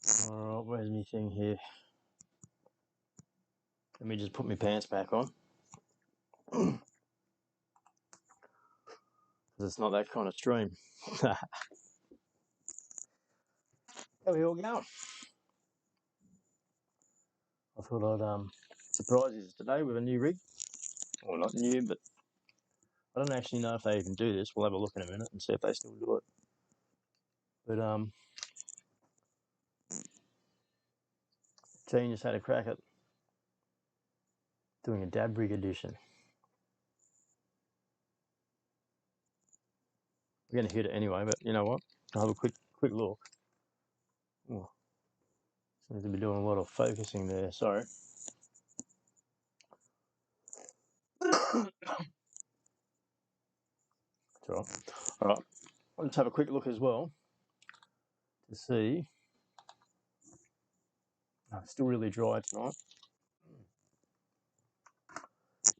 Alright, where's my thing here? Let me just put my pants back on. Because it's not that kind of stream. How are we all going? I thought I'd surprise you today with a new rig. Well, not new, but I don't actually know if they even do this. We'll have a look in a minute and see if they still do it. But Gene just had a crack at doing a dab rig edition. We're going to hit it anyway, but you know what? I'll have a quick look. Oh, seems to be doing a lot of focusing there. Sorry. It's all right. All right. Let's have a quick look as well to see. Oh, it's still really dry tonight.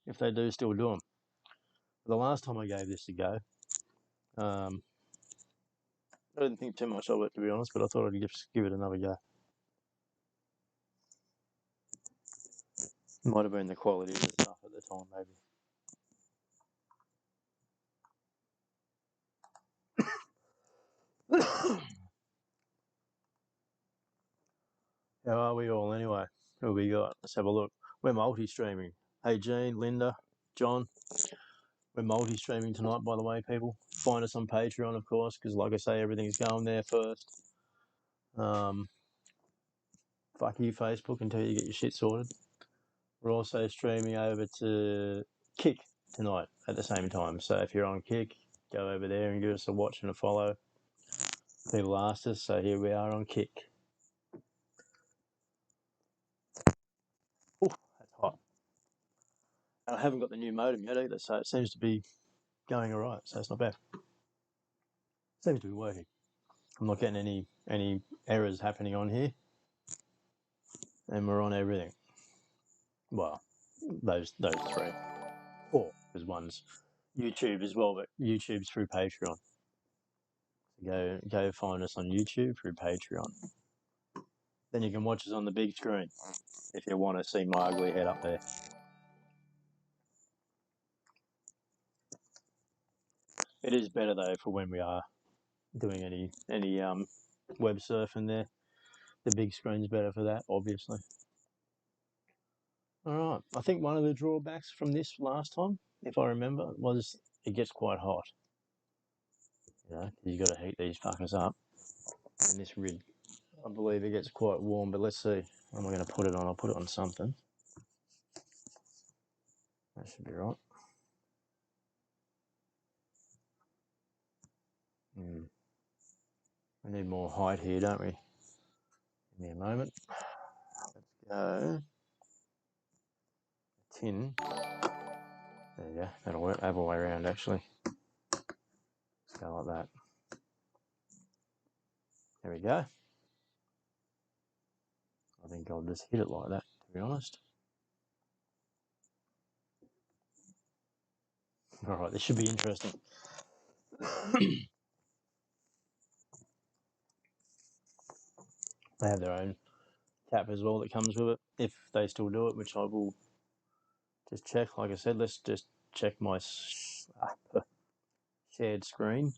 If they do still do them. The last time I gave this a go, I didn't think too much of it, to be honest, but I thought I'd just give it another go. Might have been the quality of the stuff at the time, maybe. How are we all anyway? Who we got? Let's have a look. We're multi-streaming. Hey, Jean, Linda, John. We're multi-streaming tonight, by the way, people. Find us on Patreon, of course, because like I say, everything's going there first. Fuck you, Facebook, until you get your shit sorted. We're also streaming over to Kick tonight at the same time. So if you're on Kick, go over there and give us a watch and a follow. People asked us, so here we are on Kick. Oh, that's hot. And I haven't got the new modem yet either, so it seems to be going all right. So it's not bad. Seems to be working. I'm not getting any errors happening on here, and we're on everything. Well, those 3. 4, because one's YouTube as well, but YouTube's through Patreon. So go find us on YouTube through Patreon. Then you can watch us on the big screen if you want to see my ugly head up there. It is better though for when we are doing any web surfing there. The big screen's better for that, obviously. All right. I think one of the drawbacks from this last time, if I remember, was it gets quite hot. You know, you got to heat these fuckers up. And this rig, I believe it gets quite warm. But let's see. What am I going to put it on? I'll put it on something. That should be right. We need more height here, don't we? Give me a moment. Let's go. Tin. There you go. That'll work. Other way around, actually. Let's go like that. There we go. I think I'll just hit it like that, to be honest. All right, this should be interesting. They have their own cap as well that comes with it, if they still do it, which I will just check. Like I said, let's just check my shared screen.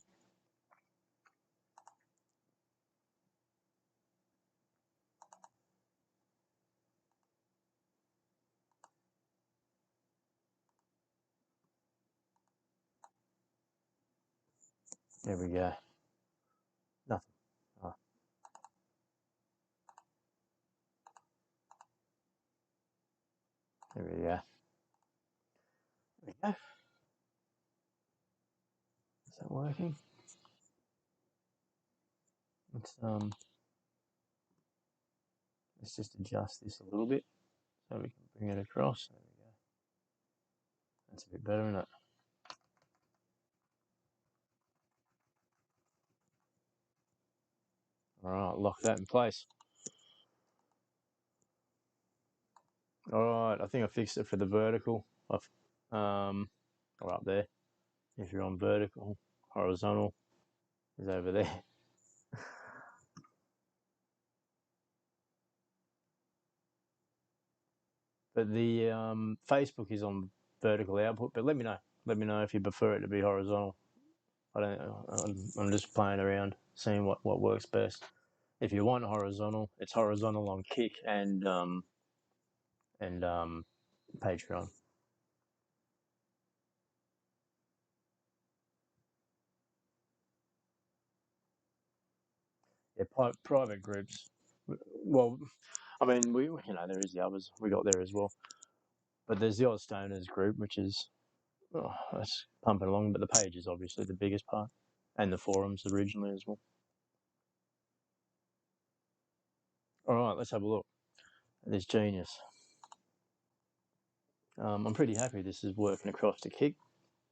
There we go. Nothing. Oh. There we go. There we go. Is that working? Let's just adjust this a little bit so we can bring it across. There we go. That's a bit better, isn't it? All right, lock that in place. All right, I think I fixed it for the vertical. Or up there. If you're on vertical, horizontal is over there. But the Facebook is on vertical output. But let me know. Let me know if you prefer it to be horizontal. I don't. I'm just playing around, seeing what works best. If you want horizontal, it's horizontal on Kick and Patreon. Yeah, private groups. Well, I mean, there is the others. We got there as well. But there's the Oz Stoners group, which is that's pumping along. But the page is obviously the biggest part, and the forums originally as well. All right, let's have a look. This genius. I'm pretty happy this is working across to Kick.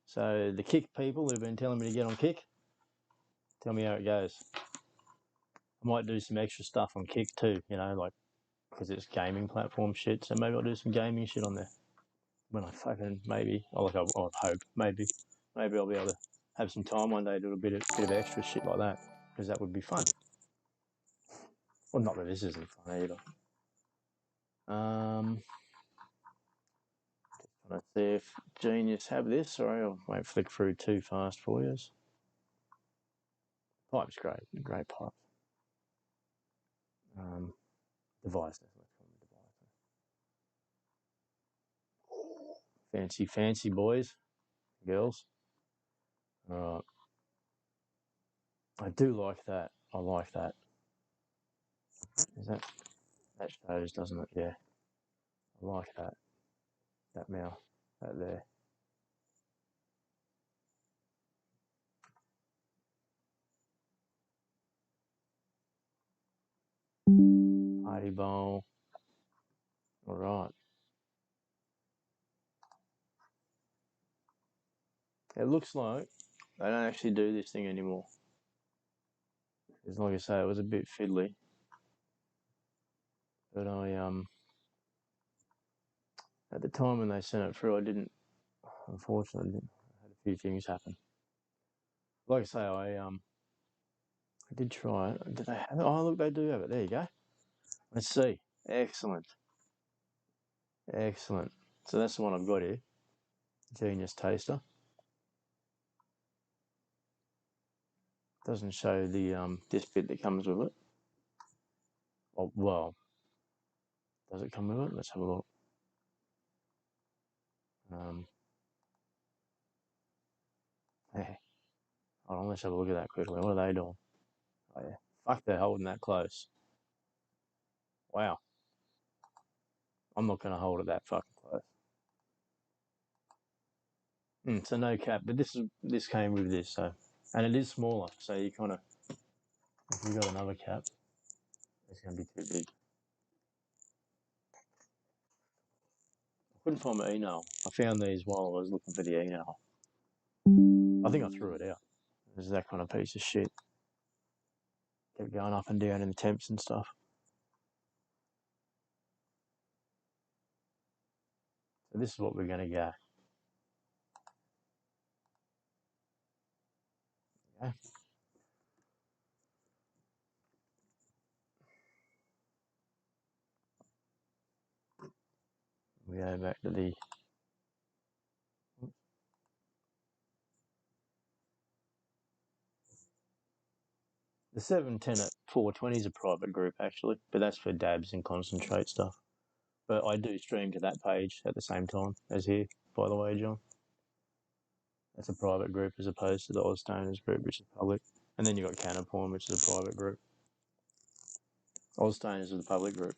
So the Kick people who've been telling me to get on Kick, tell me how it goes. I might do some extra stuff on Kick too, like because it's gaming platform shit. So maybe I'll do some gaming shit on there when I fucking maybe. I'll hope maybe I'll be able to have some time one day to do a bit of extra shit like that because that would be fun. Well, not that this isn't fun either. Let's see if Genius have this. Sorry, I won't flick through too fast for you. Pipe's great, great pipe. Device, let's call it device. Fancy boys, girls. All right. I do like that. I like that. Is that shows, doesn't it? Yeah. I like that. That mouth. That there. Party bowl. All right. It looks like they don't actually do this thing anymore. Because like I say, it was a bit fiddly. But I at the time when they sent it through, I didn't. Unfortunately, I had a few things happen. Like I say, I did try it. Did they have it? Oh, look, they do have it. There you go. Let's see. Excellent. Excellent. So that's the one I've got here. Genius Taster. Doesn't show the this bit that comes with it. Oh, well, does it come with it? Let's have a look. Hey, hold on, let's have a look at that quickly. What are they doing? Oh, yeah. Fuck, they're holding that close. Wow. I'm not going to hold it that fucking close. So no cap, but this came with this, so, and it is smaller, so you kind of, if you got another cap, it's going to be too big. I couldn't find my email. I found these while I was looking for the email. I think I threw it out. It was that kind of piece of shit. Kept going up and down in the temps and stuff. So this is what we're going to go. Okay. We go back to the 710 at 420 is a private group actually, but that's for dabs and concentrate stuff. But I do stream to that page at the same time as here, by the way, John. That's a private group as opposed to the Oz Stoners group, which is public. And then you've got Canaporn, which is a private group. Oz Stoners is a public group.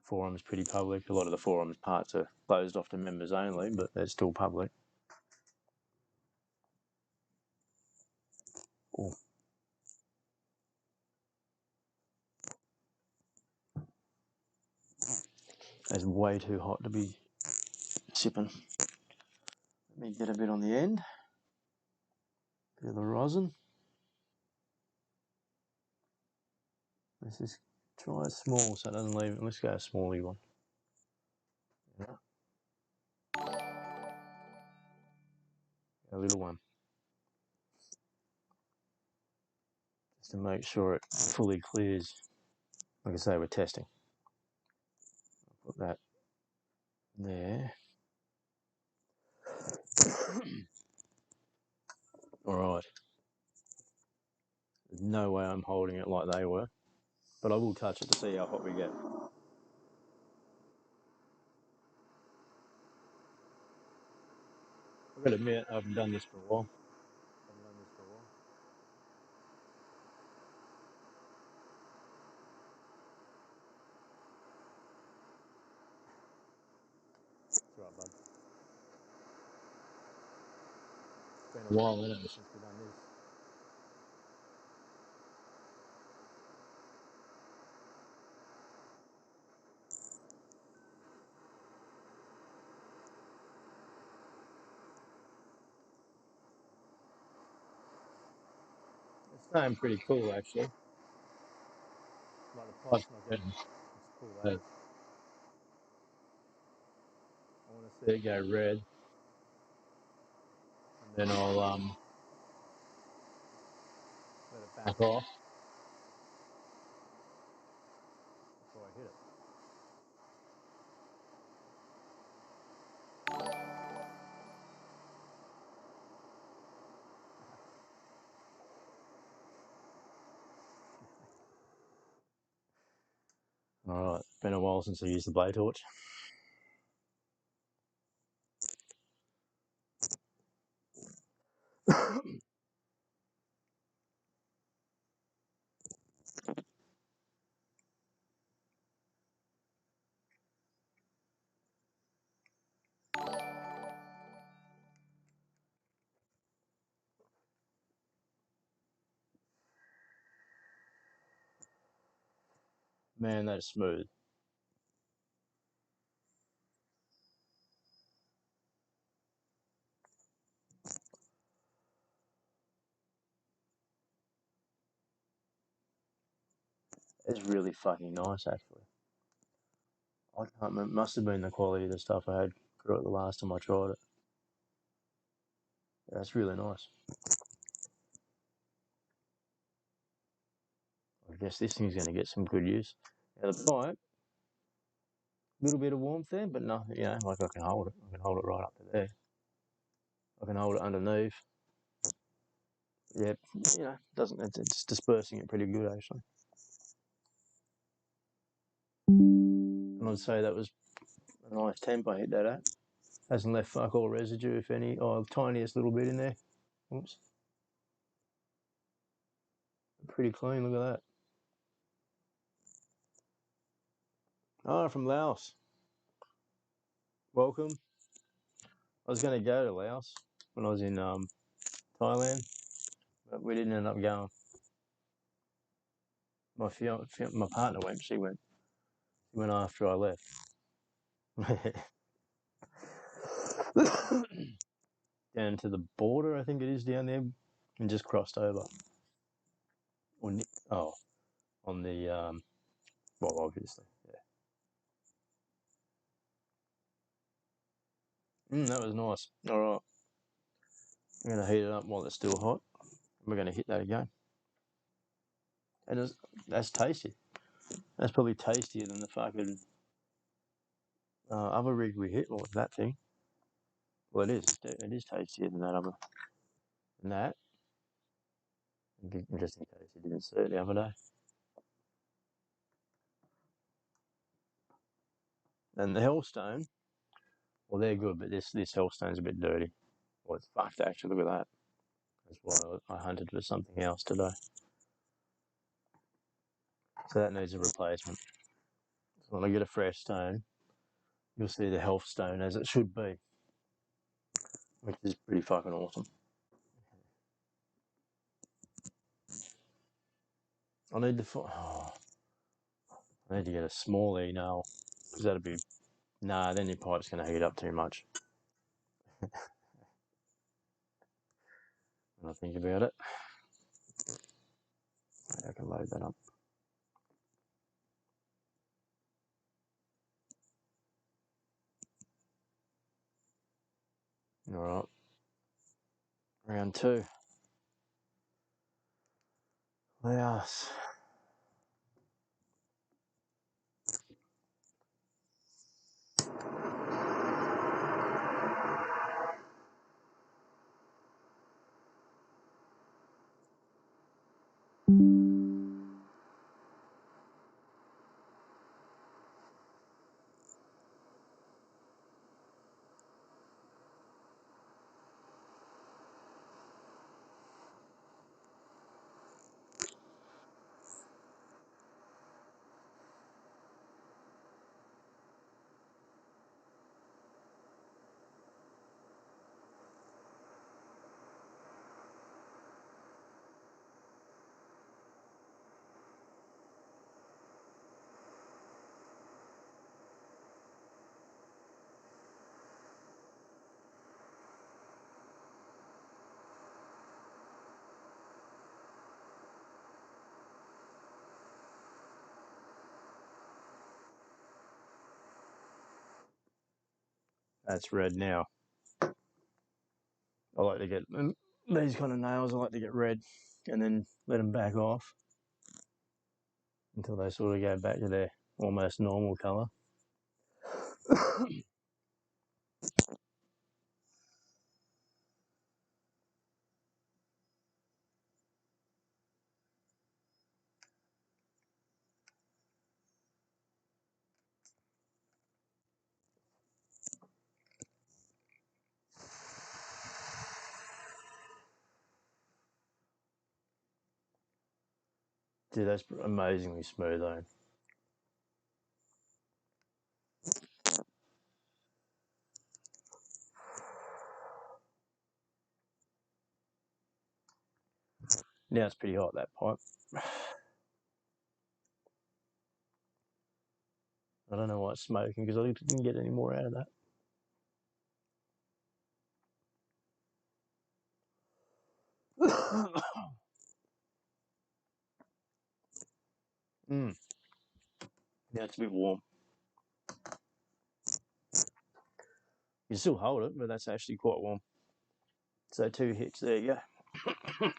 Forum's pretty public. A lot of the forum's parts are closed off to members only, but they're still public. Ooh. It's way too hot to be sipping. Let me get a bit on the end. Bit of the rosin. Let's just try a small so it doesn't leave it. Let's go a smally one. Yeah. A little one. Just to make sure it fully clears. Like I say, we're testing. I'll put that there. Alright. There's no way I'm holding it like they were. But I will touch it to see how hot we get. I've got to admit, I haven't done this for a while. It's alright, bud. It's been a while, hasn't it, since we've done this. It's staying pretty cool, actually. Like the pipe's not getting as cool as. I want to see it go red, and then I'll let it back off before I hit it. Alright, been a while since I used the blowtorch. Man, that is smooth. It's really fucking nice, actually. I can't remember. It must have been the quality of the stuff I had through it the last time I tried it. Yeah, it's really nice. I guess this thing's going to get some good use. Now the pipe, a little bit of warmth there, but no, you know, like I can hold it. I can hold it right up to there. I can hold it underneath. Yeah, you know, doesn't it's dispersing it pretty good actually. And I'd say that was a nice temp I hit that at. Hasn't left fuck all residue, if any. Oh, tiniest little bit in there. Oops. Pretty clean, look at that. Oh, from Laos. Welcome. I was going to go to Laos when I was in Thailand, but we didn't end up going. My partner went. She went. She went after I left. Down to the border, I think it is down there, and just crossed over. Oh, on the well, obviously, yeah. That was nice. All right, I'm gonna heat it up while it's still hot. We're gonna hit that again, and that's tasty. That's probably tastier than the fucking other rig we hit. Or that thing. Well, it is. It is tastier than that other. Than that. Just in case you didn't see it the other day. And the Hellstone, well, they're good, but this Hellstone's a bit dirty. Well, it's fucked actually. Look at that. That's why I hunted for something else today. So that needs a replacement. So when I get a fresh stone, you'll see the health stone as it should be, which is pretty fucking awesome. I need to. I need to get a small E-nail because that'd be. Nah, then your pipe's going to heat up too much. When I think about it, maybe I can load that up. All right, round two. Yes. That's red now. I like to get these kind of nails. I like to get red, and then let them back off until they sort of go back to their almost normal colour. Dude, that's amazingly smooth though. Now it's pretty hot, that pipe. I don't know why it's smoking because I didn't get any more out of that. Mm. Now it's a bit warm. You still hold it, but that's actually quite warm. So 2 hits, there you go.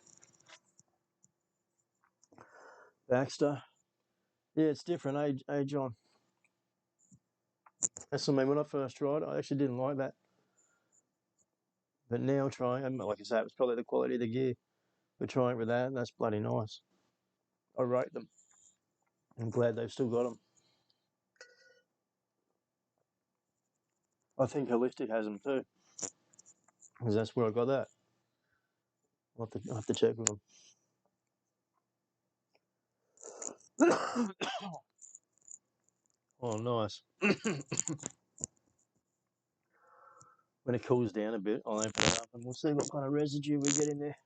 Baxter. Yeah, it's different, John. That's what I mean. When I first tried it, I actually didn't like that. But now trying, and like I say, it was probably the quality of the gear. But trying with that, that's bloody nice. I rate them. I'm glad they've still got them. I think Holistic has them too, because that's where I got that. I'll have to check with them. Oh, nice. When it cools down a bit, I'll open it up and we'll see what kind of residue we get in there.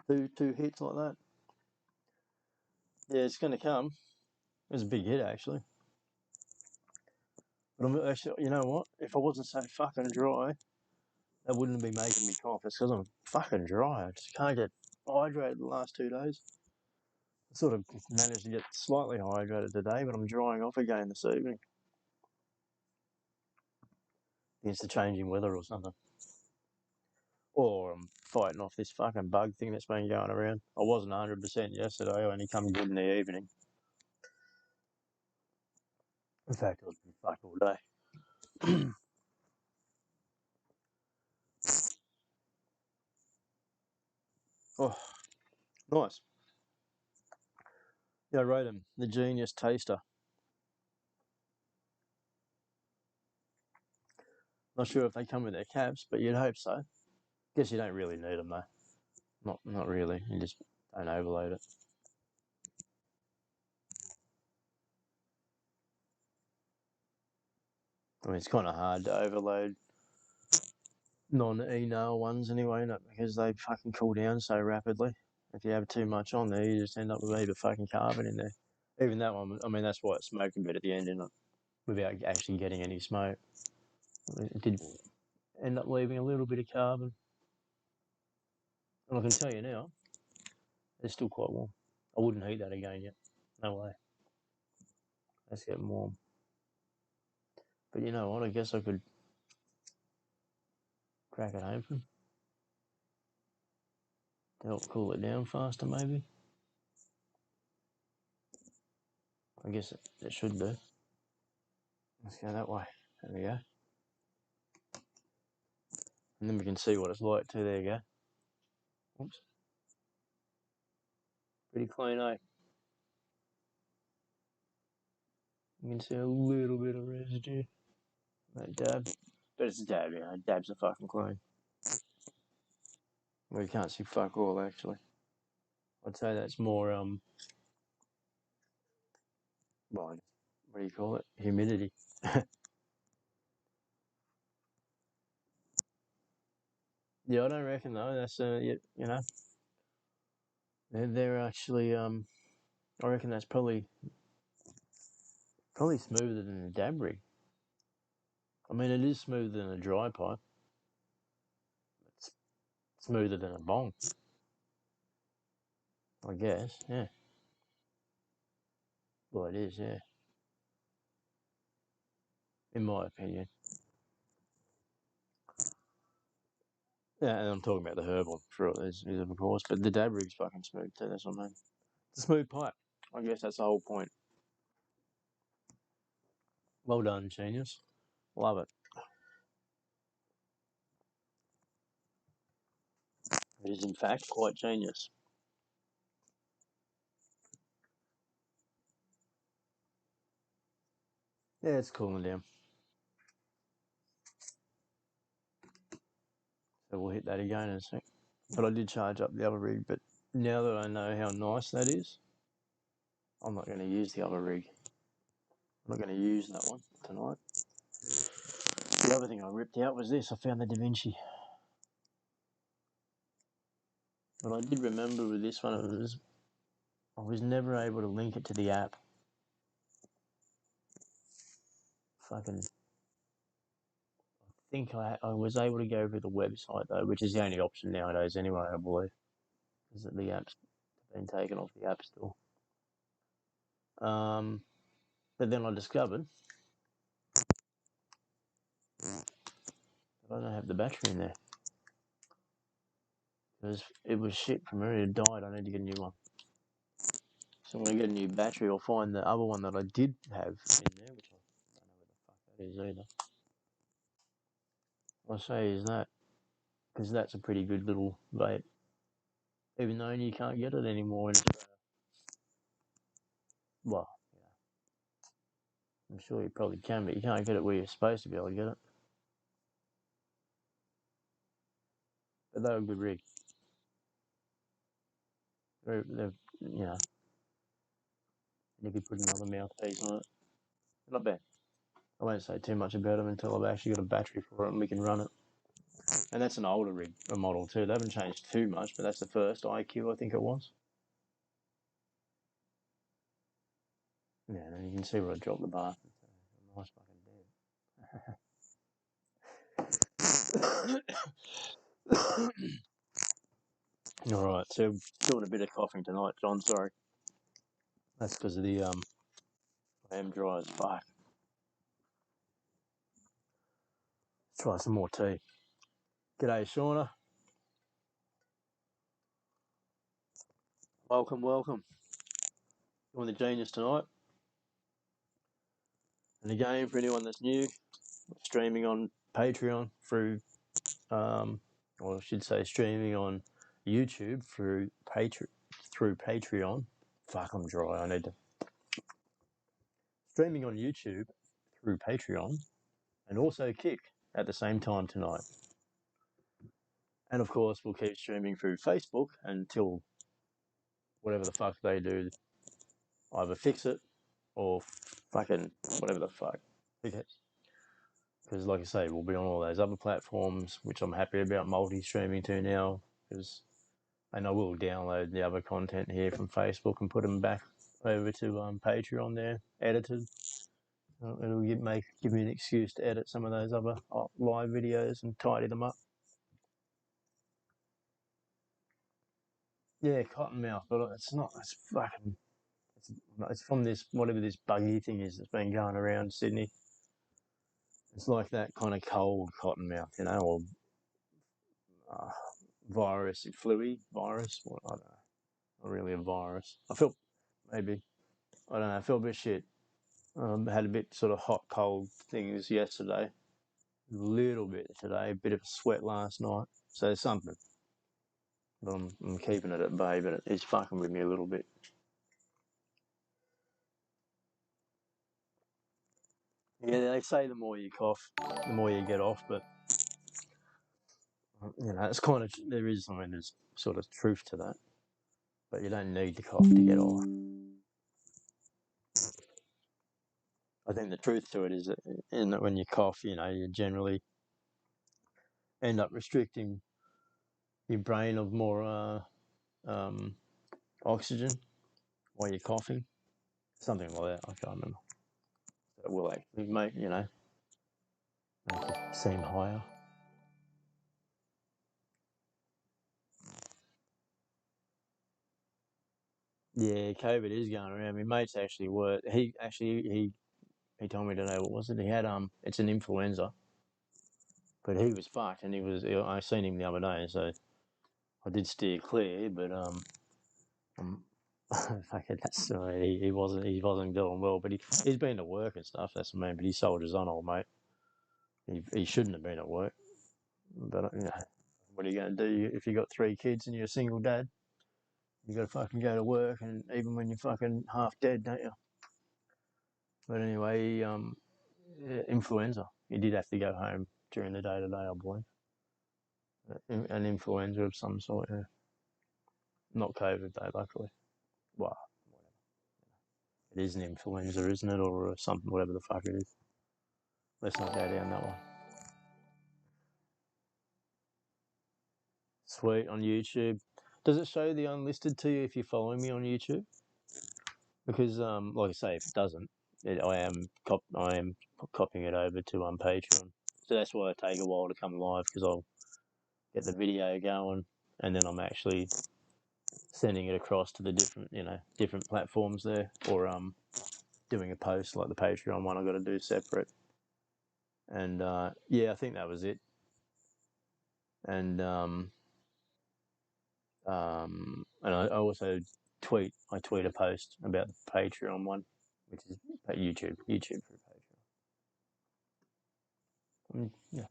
Two hits like that. Yeah, it's going to come. It's a big hit, actually. But I'm actually, you know what? If I wasn't so fucking dry, that wouldn't be making me cough. It's because I'm fucking dry. I just can't get hydrated the last 2 days. I sort of managed to get slightly hydrated today, but I'm drying off again this evening. It's the changing weather or something. Or I'm fighting off this fucking bug thing that's been going around. I wasn't 100% yesterday. I only come good in the evening. In fact, I was been fucked all day. Oh, nice. Yeah, I rate them. The Genius Taster. Not sure if they come with their caps, but you'd hope so. Guess you don't really need them though. Not really. You just don't overload it. I mean, it's kind of hard to overload non-e-nail ones anyway, not because they fucking cool down so rapidly. If you have too much on there, you just end up with a heap of fucking carbon in there. Even that one, I mean, that's why it smoked a bit at the end, didn't it? Without actually getting any smoke. It did end up leaving a little bit of carbon. And I can tell you now, it's still quite warm. I wouldn't heat that again yet. No way. That's getting warm. But you know what? I guess I could crack it open to help cool it down faster, maybe. I guess it should do. Let's go that way. There we go. And then we can see what it's like too. There you go. Oops. Pretty clean, eh? You can see a little bit of residue. That dab. But it's a dab, you know. Dabs are fucking clean. Well, you can't see fuck all, actually. I'd say that's more, well, what do you call it? Humidity. Yeah, I don't reckon though. That's you know, they're actually I reckon that's probably smoother than a dab rig. I mean, it is smoother than a dry pipe. It's smoother than a bong, I guess. Yeah. Well, it is. Yeah. in my opinion. Yeah, and I'm talking about the herbal, sure, is of course, but the dab rig's fucking smooth too. That's what I mean. It's a smooth pipe. I guess that's the whole point. Well done, genius. Love it. It is in fact quite genius. Yeah, it's cooling down. So we'll hit that again in a sec. But I did charge up the other rig, but now that I know how nice that is, I'm not going to use the other rig. I'm not going to use that one tonight. The other thing I ripped out was this. I found the DaVinci. But I did remember with this one, I was never able to link it to the app. Fucking, I think I was able to go through the website though, which is the only option nowadays anyway, I believe. Because the app's been taken off the App Store. But then I discovered that I don't have the battery in there. Because it was shit from me. It died. I need to get a new one. So when I get a new battery, I'll find the other one that I did have in there, which I don't know where the fuck that is either. What I say is that, because that's a pretty good little vape. Even though you can't get it anymore in Australia. Well, I'm sure you probably can, but you can't get it where you're supposed to be able to get it. But they're a good rig. They're you know, you could put another mouthpiece on it. Not bad. I won't say too much about them until I've actually got a battery for it and we can run it. And that's an older rig, a model too. They haven't changed too much, but that's the first IQ, I think it was. Yeah, and you can see where I dropped the bar. Nice fucking dead. All right, so doing a bit of coughing tonight, John. Sorry, that's because of the I am dry as fuck. Try some more tea. G'day, Shauna. Welcome, welcome. Doing the genius tonight. And again, for anyone that's new, streaming on Patreon through, or I should say, streaming on YouTube through Patreon. Fuck, I'm dry. I need to. Streaming on YouTube through Patreon and also Kick at the same time tonight. And of course, we'll keep streaming through Facebook until whatever the fuck they do either fix it or fucking whatever the fuck. Because, like I say, we'll be on all those other platforms, which I'm happy about multi-streaming to now. And I will download the other content here from Facebook and put them back over to Patreon there, edited. It'll give me an excuse to edit some of those other live videos and tidy them up. Yeah, Cottonmouth, but it's not. It's fucking. It's from this whatever this buggy thing is that's been going around Sydney. It's like that kind of cold cottonmouth, you know, or virus, virus. What I don't know. Not really a virus. I felt maybe I don't know. I felt a bit shit. Had a bit sort of hot, cold things yesterday. A little bit today. A bit of a sweat last night. So there's something. But I'm keeping it at bay. But it's fucking with me a little bit. Yeah, they say the more you cough, the more you get off. But you know, it's kind of there is. I mean, there's sort of truth to that. But you don't need to cough to get off. I think the truth to it is that when you cough, you know, you generally end up restricting your brain of more oxygen while you're coughing, something like that. I can't remember. So it will actually make it seem higher. Yeah, COVID is going around. My mate's actually worked. He He told me today, what was it? He had it's an influenza, but he was fucked, and I seen him the other day, so I did steer clear, but fucking that's he wasn't doing well, but he's been to work and stuff. That's the man, but he soldiers on, old mate. He shouldn't have been at work, but what are you going to do if you got 3 kids and you're a single dad? You got to fucking go to work, and even when you're fucking half dead, don't you? But anyway, influenza. He did have to go home during the day today, I believe. An influenza of some sort, yeah. Not COVID though, luckily. Well, it is an influenza, isn't it, or something, whatever the fuck it is. Let's not go down that one. Sweet, on YouTube. Does it show the unlisted to you if you're following me on YouTube? Because, like I say, if it doesn't, I am copying it over to Patreon. So that's why I take a while to come live, because I'll get the video going, and then I'm actually sending it across to the different platforms there, or doing a post like the Patreon one. I got to do separate. And yeah, I think that was it. And I also tweet a post about the Patreon one, which is YouTube for Patreon. Yeah,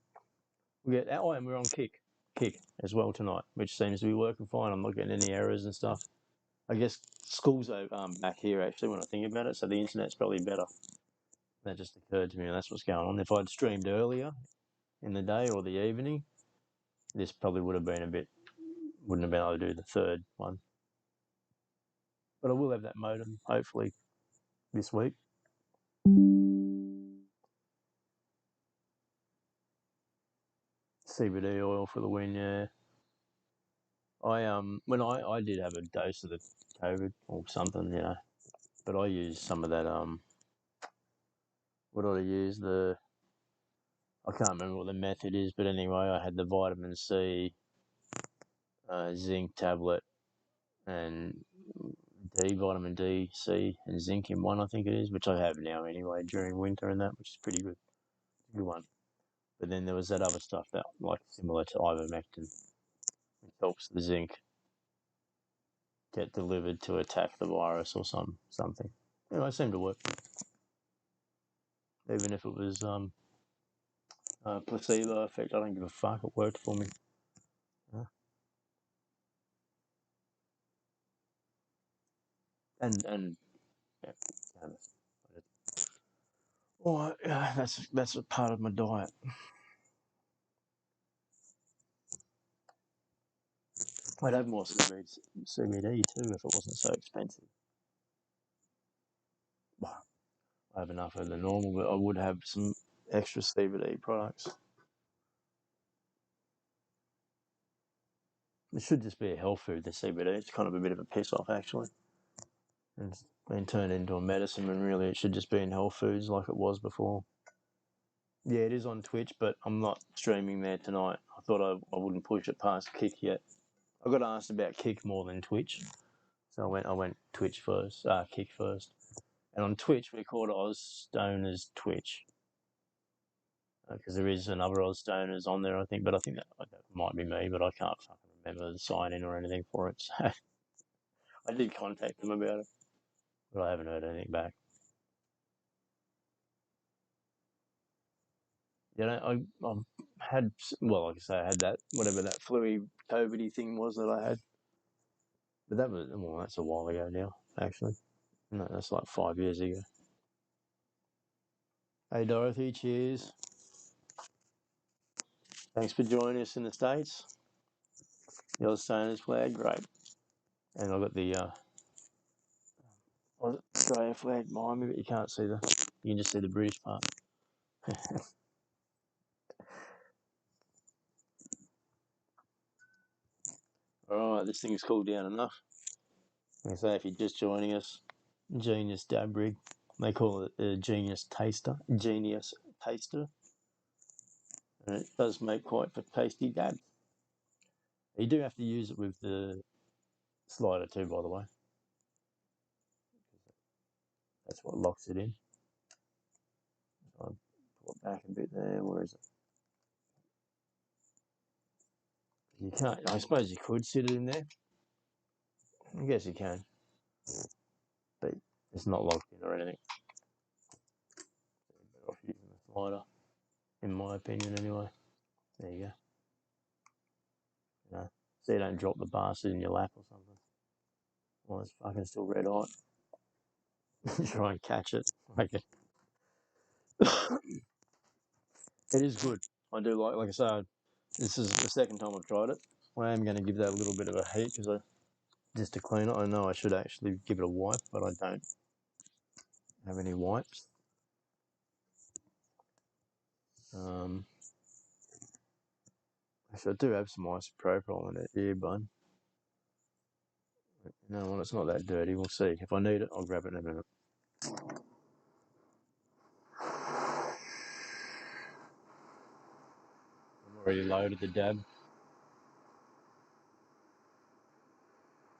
and we're on Kick as well tonight, which seems to be working fine. I'm not getting any errors and stuff. I guess school's back here actually when I think about it, so the internet's probably better. That just occurred to me, and that's what's going on. If I'd streamed earlier in the day or the evening, this probably wouldn't have been able to do the third one. But I will have that modem hopefully this week. CBD oil for the win, yeah. I did have a dose of the COVID or something, but I used some of that what did I use? I can't remember what the method is, but anyway, I had the vitamin C, zinc tablet, and vitamin D, C, and zinc in one, I think it is, which I have now anyway during winter and that, which is pretty good. Good one. But then there was that other stuff that, like, similar to ivermectin, which helps the zinc get delivered to attack the virus or something. Anyway, it seemed to work. Even if it was placebo effect, I don't give a fuck. It worked for me. And yeah, well, yeah, that's a part of my diet. I'd have more CBD too if it wasn't so expensive. Well, I have enough of the normal, but I would have some extra CBD products. It should just be a health food, the CBD. It's kind of a bit of a piss off, actually. It's been turned into a medicine, and really it should just be in health foods like it was before. Yeah, it is on Twitch, but I'm not streaming there tonight. I thought I wouldn't push it past Kick yet. I got asked about Kick more than Twitch, so I went Twitch first, Kick first. And on Twitch, we call it Oz Stoners Twitch, because there is another Oz Stoners on there, I think. But I think that might be me, but I can't fucking remember the sign in or anything for it. So I did contact them about it, but I haven't heard anything back. I had, well, like I say, I had that, whatever that flu COVID-y thing was that I had. But that's a while ago now, actually. No, that's like 5 years ago. Hey, Dorothy, cheers. Thanks for joining us in the States. The Australian flag, great. And I've got the Australia flag behind me, but you can't see you can just see the British part. Alright, this thing's cooled down enough. Like I say, if you're just joining us, Genius Dab Rig. They call it a Genius Taster. Genius Taster. And it does make quite a tasty dab. You do have to use it with the slider too, by the way. That's what locks it in. Drop back a bit there. Where is it? You can't. I suppose you could sit it in there. I guess you can, but it's not locked in or anything. Better off using the slider, in my opinion, anyway. There you go. You know, so you don't drop the bastard in your lap or something. Well, it's fucking still red hot. Try and catch it. Okay. It is good. I do like I said, this is the second time I've tried it. I am going to give that a little bit of a heat because just to clean it. I know I should actually give it a wipe, but I don't have any wipes. Actually, I do have some isopropyl in it here, bud. You know what? It's not that dirty. We'll see. If I need it, I'll grab it in a minute. I've already loaded the dab.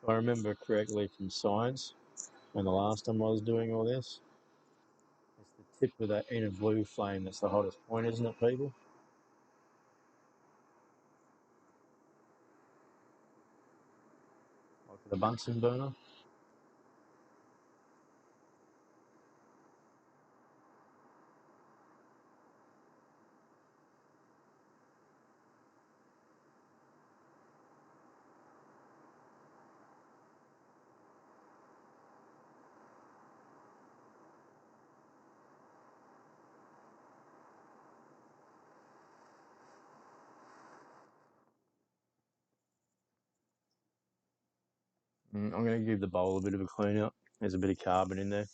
If I remember correctly from science, when the last time I was doing all this, it's the tip of that inner blue flame that's the hottest point, isn't it, people? Like the Bunsen burner. I'm going to give the bowl a bit of a clean up. There's a bit of carbon in there.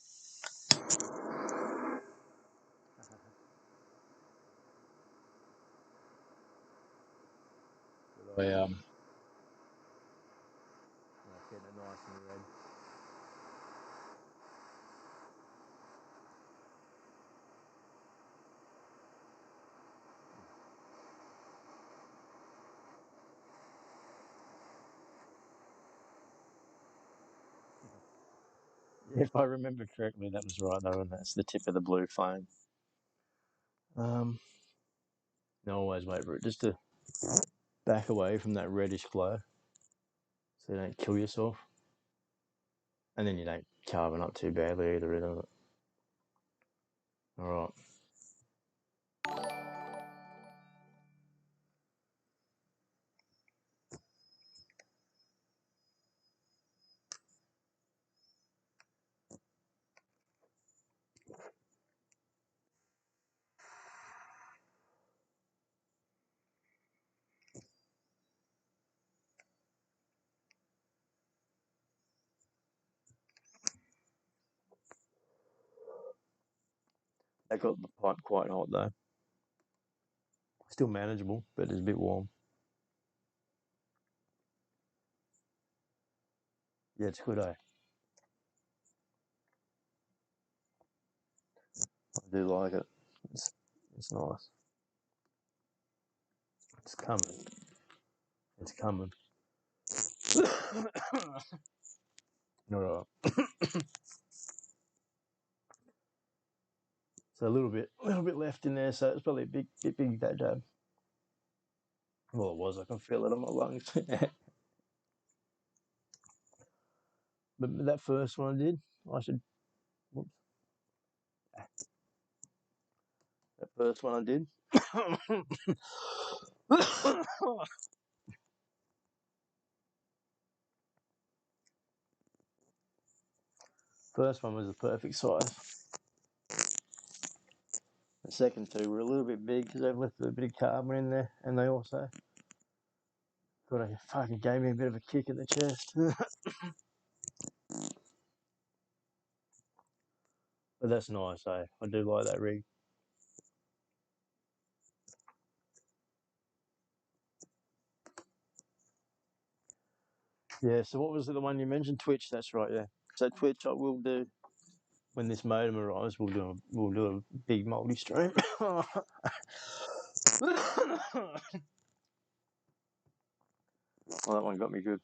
But getting it nice and red. If I remember correctly, that was right though, and that's the tip of the blue flame. No, always wait for it just to back away from that reddish glow, so you don't kill yourself, and then you don't carbon up too badly either, isn't it? All right. That got the pipe quite hot though. Still manageable, but it's a bit warm. Yeah, it's good, eh? I do like it. It's nice. It's coming. It's coming. All right. So a little bit left in there. So it's probably a bit big that dab. Well, it was. I can feel it in my lungs. But that first one I did, I should. Whoops. That first one I did. First one was the perfect size. The second two were a little bit big because they've left a bit of carbon in there, and they also fucking gave me a bit of a kick in the chest. But that's nice, eh? I do like that rig. Yeah, so what was the one you mentioned? Twitch, that's right, yeah. So Twitch I will do when this modem arrives, we'll do a big multi stream. Well, that one got me good.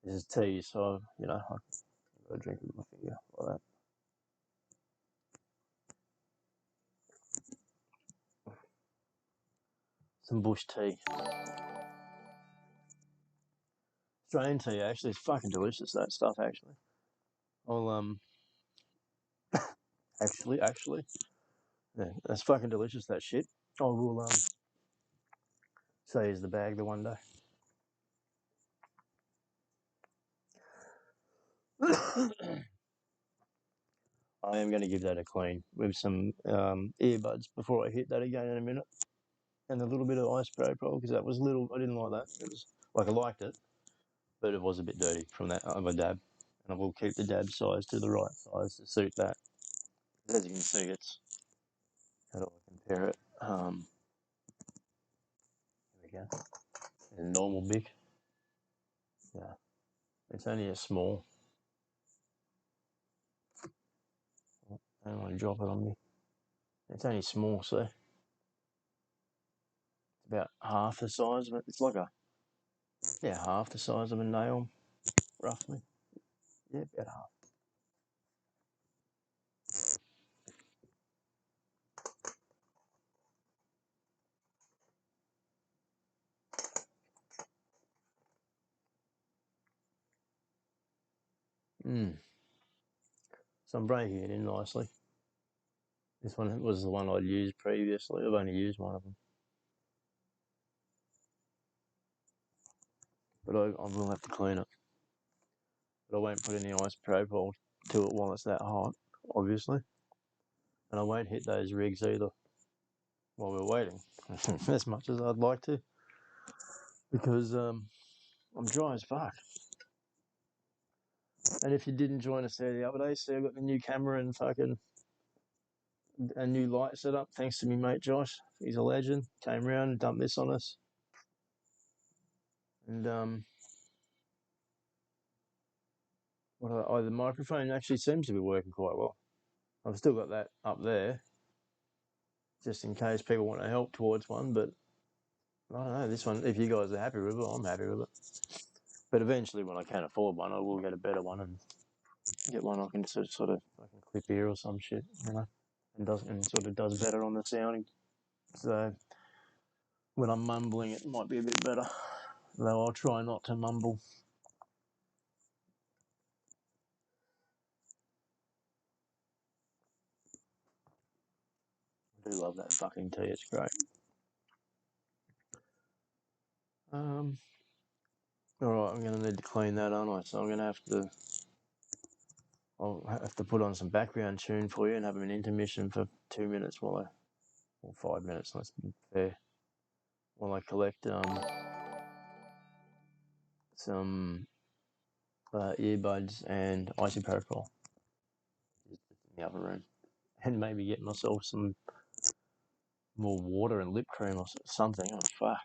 This is tea, so you know I can drink it with my finger like that. Some bush tea, Australian tea. Actually, it's fucking delicious. That stuff actually. I'll actually, yeah, that's fucking delicious. That shit. I will say is the bag the one day. I am going to give that a clean with some earbuds before I hit that again in a minute, and a little bit of ice spray probably because that was little. I didn't like that. It was like I liked it, but it was a bit dirty from that other dab. And I will keep the dab size to the right size to suit that. As you can see, it's how do I compare it? Here we go. A normal big. Yeah, it's only a small. I don't want to drop it on me. It's only small, so it's about half the size of it. It's like half the size of a nail, roughly. Yeah, about half. So I'm breaking it in nicely. This one was the one I'd used previously. I've only used one of them. But I will have to clean it. But I won't put any ice propol to it while it's that hot, obviously. And I won't hit those rigs either while we're waiting, as much as I'd like to. Because I'm dry as fuck. And if you didn't join us there the other day, see I got the new camera and fucking a new light set up thanks to me mate Josh. He's a legend. Came round and dumped this on us. And the microphone actually seems to be working quite well. I've still got that up there, just in case people want to help towards one. But I don't know, this one, if you guys are happy with it, I'm happy with it. But eventually, when I can afford one, I will get a better one and get one I can sort of clip ear or some shit, you know, and sort of does better on the sounding. So when I'm mumbling, it might be a bit better. Though I'll try not to mumble. I do love that fucking tea. It's great. All right, I'm gonna need to clean that, aren't I? So I'm gonna I'll have to put on some background tune for you and have an intermission for 2 minutes or 5 minutes. Let's be fair. While I collect some earbuds and isopropyl in the other room, and maybe get myself some more water and lip cream or something. Oh fuck!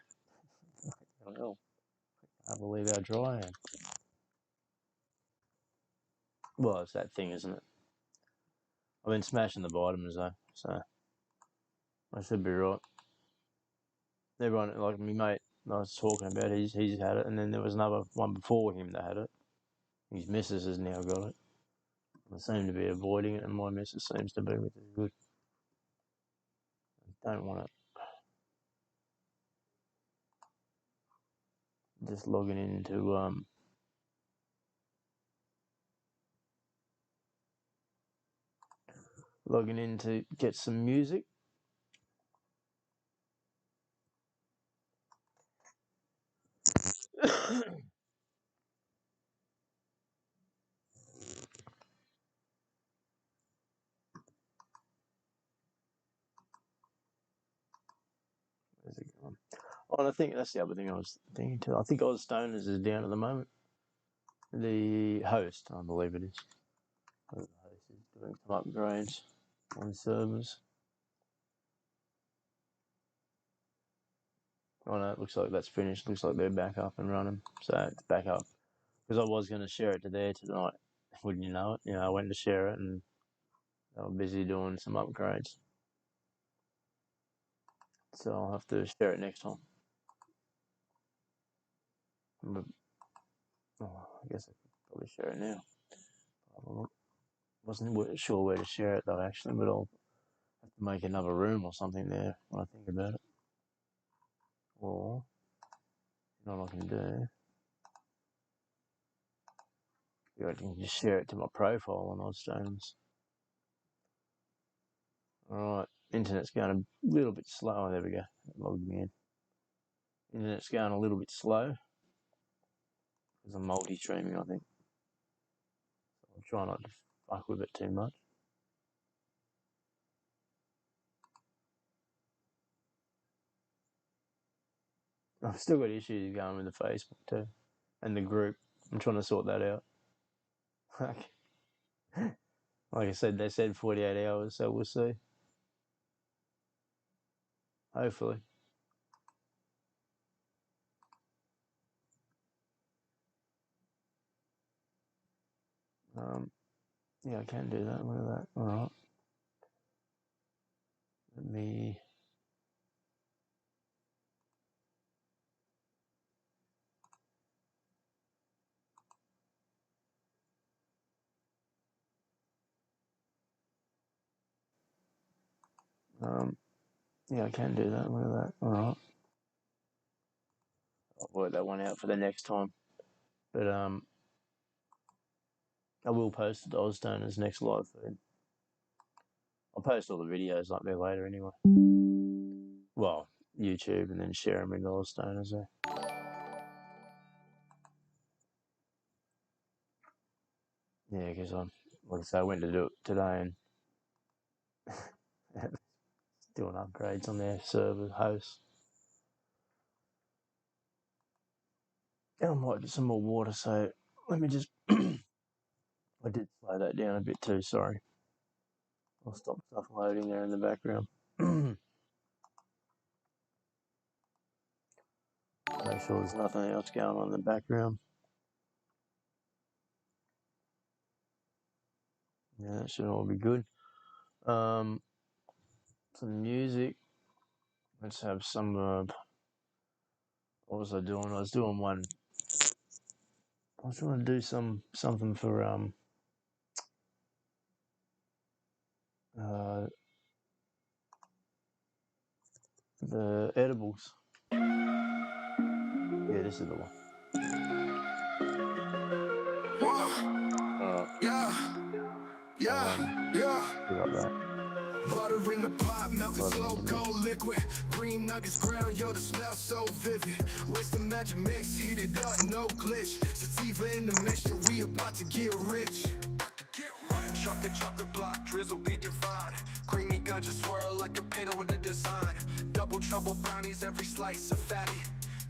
Hell, I can't believe how dry I am. Well, it's that thing, isn't it? I've been smashing the vitamins though, so I should be right. Everyone, like my mate I was talking about, he's had it, and then there was another one before him that had it. His missus has now got it. I seem to be avoiding it, and my missus seems to be, which is good. I don't want it. Just logging in to get some music. Where's it going? Oh, and I think that's the other thing I was thinking too. I think Oz Stoners is down at the moment. The host, I believe it is. The host is doing some upgrades on servers. Oh no, it looks like that's finished. Looks like they're back up and running. So it's back up. Because I was going to share it to there tonight. Wouldn't you know it? You know, I went to share it and they were busy doing some upgrades. So I'll have to share it next time. But, oh. I guess I could probably share it now. I wasn't sure where to share it though, actually, but I'll have to make another room or something there when I think about it. Or, you know what I can do? I can just share it to my profile on Oddstones. Alright, internet's going a little bit slow. There we go. It logged me in. Internet's going a little bit slow because I'm multi-streaming, I think. So I'll try not to fuck with it too much. I've still got issues going with the Facebook too, and the group. I'm trying to sort that out. Like I said, they said 48 hours, so we'll see. Hopefully. Yeah, I can do that. Look at that. All right. Let me. Yeah, I can do that. Look at that. All right. I'll work that one out for the next time. But I will post it to Ozstoners next live feed. I'll post all the videos up there later anyway. Well, YouTube, and then share them into Ozstoners there. Yeah, because like I say, I went to do it today and doing upgrades on their server hosts. And I might get some more water, so let me just. I did slow that down a bit too, sorry. I'll stop stuff loading there in the background. Make sure there's nothing else going on in the background. Yeah, that should all be good. Some music. Let's have some. What was I doing? I was doing one. I was trying to do something for the edibles. Yeah, this is the one. We got that. Butter in the pot, melted slow, cold liquid. Green nuggets ground, yo, the smell so vivid. Where's the magic mix? Heat it up, no glitch. Sativa in the mixture, we about to get rich. Chocolate block, drizzle be divine. Creamy ganja swirl like a painter with a design. Double trouble brownies, every slice a fatty.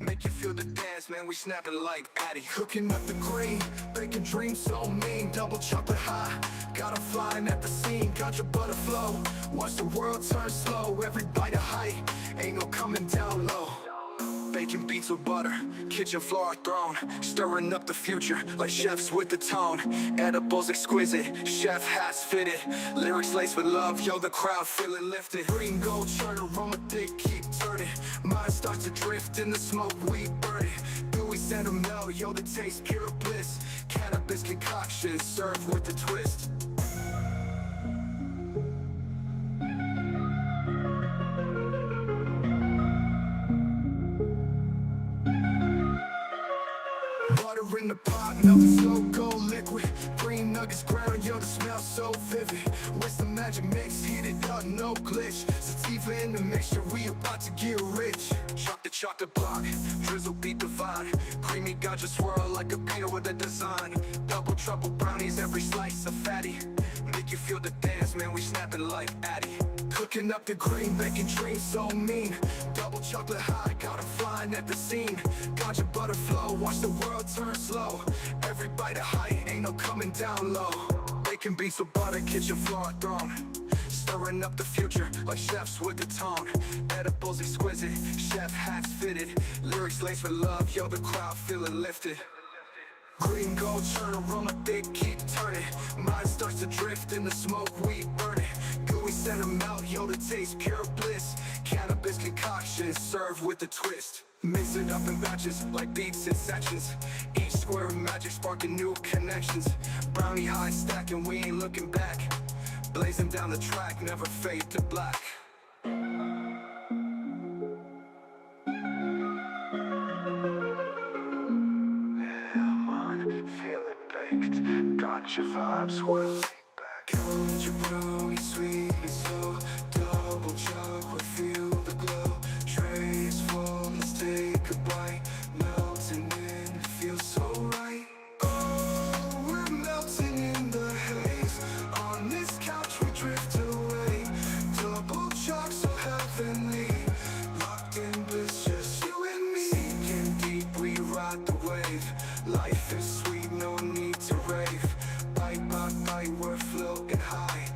Make you feel the dance, man, we snapping like Patty. Cooking up the green, baking dreams so mean. Double chocolate high, got 'em flying at the scene. Got your butter flow, watch the world turn slow. Every bite a height, ain't no coming down low. Baking beats with butter, kitchen floor thrown. Stirring up the future like chefs with the tone. Edibles exquisite, chef hats fitted. Lyrics laced with love, yo, the crowd feeling lifted. Green gold churn, aroma thick, keep turning. Mind starts to drift in the smoke, we burn it. Gooey sentimental, yo, the taste pure bliss. Cannabis concoction, served with a twist. Butter in the pot, melted slow, cold liquid. Green nuggets ground, yo, the smell so vivid. Where's the magic mix? Heat it up, no glitch. Sativa in the mixture, we about to get rich. Chocolate block, drizzle be divine. Creamy ganja swirl like a painter with a design. Double trouble brownies, every slice a fatty. Make you feel the dance, man, we snapping like Addy. Cooking up the green, baking dreams so mean. Double chocolate high, got 'em flying at the scene. Ganja butter flow, watch the world turn slow. Every bite a height, ain't no coming down low. Baking beats with butter, kitchen floor thrown. Stirring up the future like chefs with the tone. Edibles exquisite, chef hats fitted. Lyrics laced with love, yo, the crowd feeling lifted. Green gold churn, aroma thick, keep turning. Mind starts to drift in the smoke, we burn it. Gooey sentimental, yo, the taste pure bliss. Cannabis concoction, served with a twist. Mix it up in batches like beats and sections. Each square of magic, sparking new connections. Brownie high stacking, we ain't looking back. Blazing down the track, never fade to black. Got your vibes, we're laid back. Got your brownie sweet and slow. Double chocolate, feel the glow. Trays full, let's take a bite. Melting in, it feels so right. Oh, we're melting in the haze. On this couch we drift away. Double choc so heavenly. Locked in bliss, just you and me. Sinking deep, we ride the wave. Life is sweet, no need to rave. Bite by bite, we're floating high.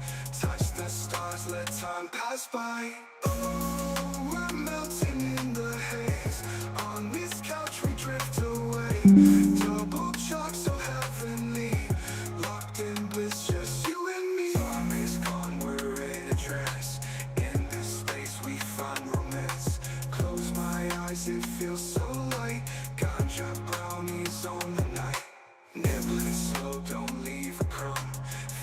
Touch the stars, let time pass by. Oh, we're melting in the haze. On this couch we drift away. Double choc so heavenly. Locked in bliss, just you and me. Time is gone, we're in a trance. In this space we find romance. Close my eyes, it feels so light. Ganja brownies on the night. Nibbling slow, don't leave a crumb.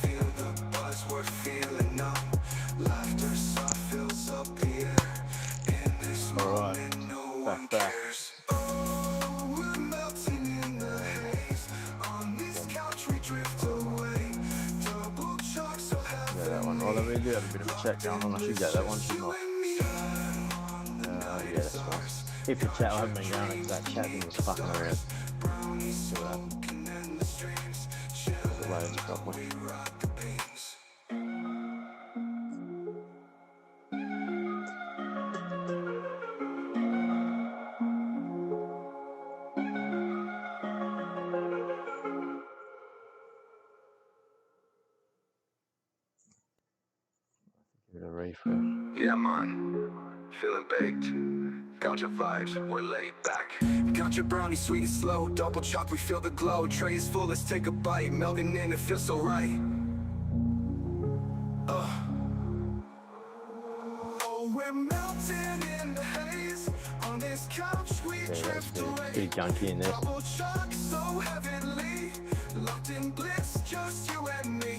Feel the buzz, we're feeling numb. Laughter soft fills up the air. In this moment, no one cares. Oh, we're melting in the haze. On this couch we drift away. Double choc so heavenly. Yeah, that one. Oh, we do have a bit of a chat going on. I should get that one, shouldn't I? Yeah, that's fine. If your chat, I haven't been going because that chat thing was fucking around. See what happened. The loads properly. Give it a refresh. Yeah, man. Feeling baked. Got your vibes, we're laid back. Got your brownie sweet and slow. Double choc, we feel the glow. Tray is full, let's take a bite. Melting in, it feels so right. Oh, we're melting in the haze. On this couch we drift away. Pretty junky in there. Double choc so heavenly. Locked in bliss, just you and me.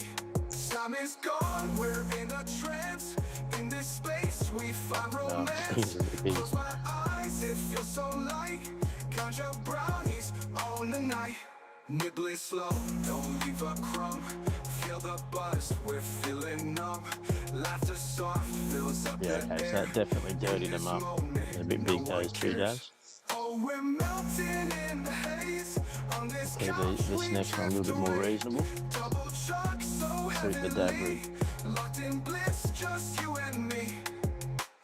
Time is gone, we're in a trance. In this space we find romance. Close my eyes, it feels so light. Ganja brownies on the night. Nibbling slow, don't leave a crumb. Feel the buzz, we're feeling numb. Laughter soft fills up Yeah, the okay, so air. that definitely dirtied them up. They're a bit big, those two dabs. Oh, we're melting in the haze. On this couch This next one a little bit more reasonable. double choc so Suit the dab heavenly. rig. Locked in bliss, just you and me.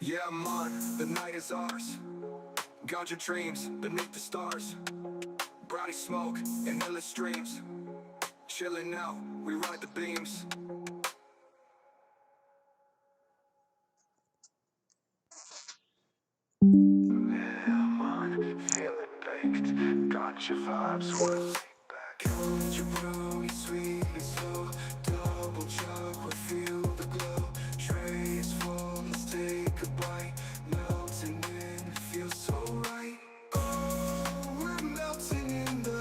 Yeah, man, the night is ours. Got your dreams beneath the stars. Brownie smoke and endless streams. Chilling out, we ride the beams. Yeah, man, feeling baked. Got your vibes, we're laid back. Got your brownie sweet and slow. Double choc, we feel the glow. Tray is full, let's take a bite. Melting in, it feels so right. Oh, we're melting in the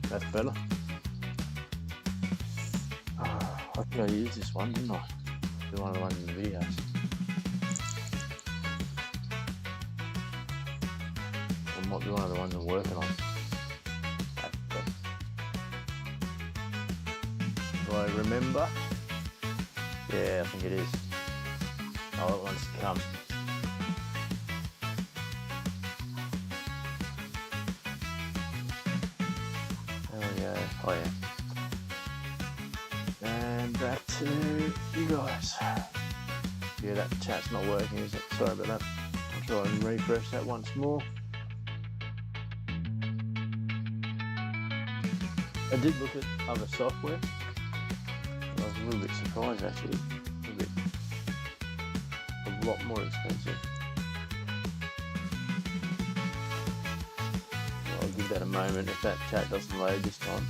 That's better. I think I used this one, didn't I? Do one of the ones in the videos. Or might be one of the ones I'm working on. Do I remember? Yeah, I think it is. Oh, that one's to come. There we go. Oh yeah. And back to you guys. Yeah, that chat's not working, is it? Sorry about that. I'll try and refresh that once more. I did look at other software. I was a little bit surprised actually. A lot more expensive. Well, I'll give that a moment. If that chat doesn't load this time,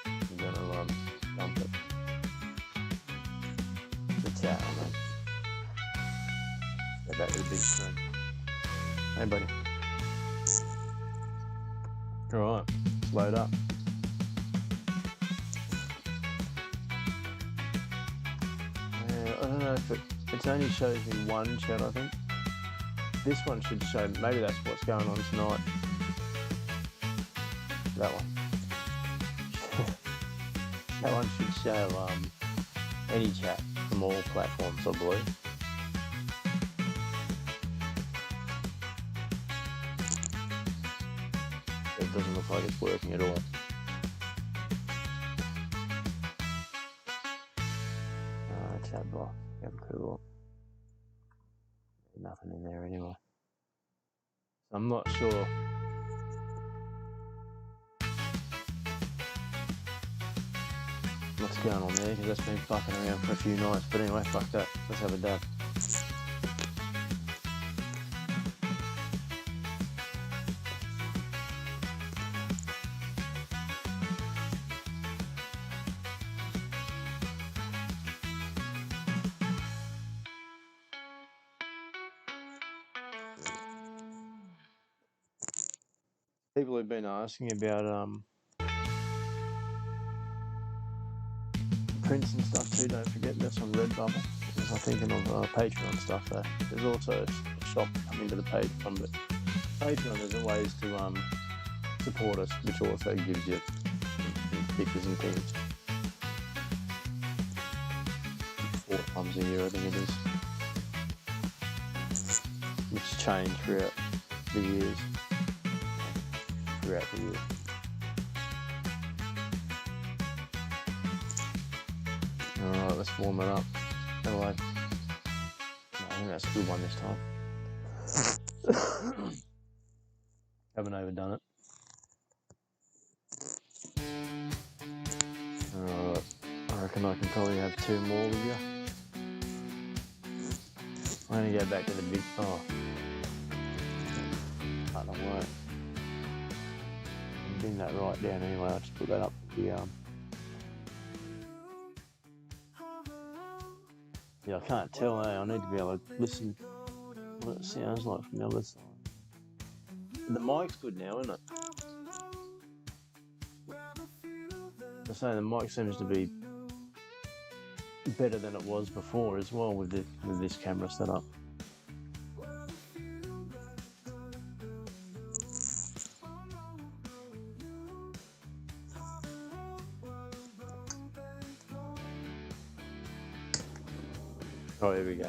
I'm gonna dump it. The chat on that. Go back to the big screen. Hey buddy. Alright, load up. I don't know if it only shows me one chat, I think. This one should show, maybe that's what's going on tonight. That one. That one should show any chat from all platforms, I believe. It doesn't look like it's working at all. Chat box, have a quick look. Nothing in there anyway. So I'm not sure. What's going on there, because that's been fucking around for a few nights. But anyway, fuck that. Let's have a dab. People have been asking about prints and stuff too. Don't forget that's on Redbubble. Because I'm thinking of Patreon stuff though. There's also a shop coming to the Patreon, but Patreon there's ways to support us, which also gives you stickers and things. 4 times a year, I think it is, which change throughout the years. Alright, let's warm it up. Hello. No, I think that's a good one this time. Haven't overdone it. Alright, I reckon I can probably have 2 more with you. I'm gonna go back to the big. Oh, that don't work. Bring that right down anyway. I'll just put that up with the Yeah, I can't tell. I need to be able to listen what it sounds like from the other side. The mic's good now, isn't it? I say the mic seems to be better than it was before as well with this camera setup. Oh, here we go.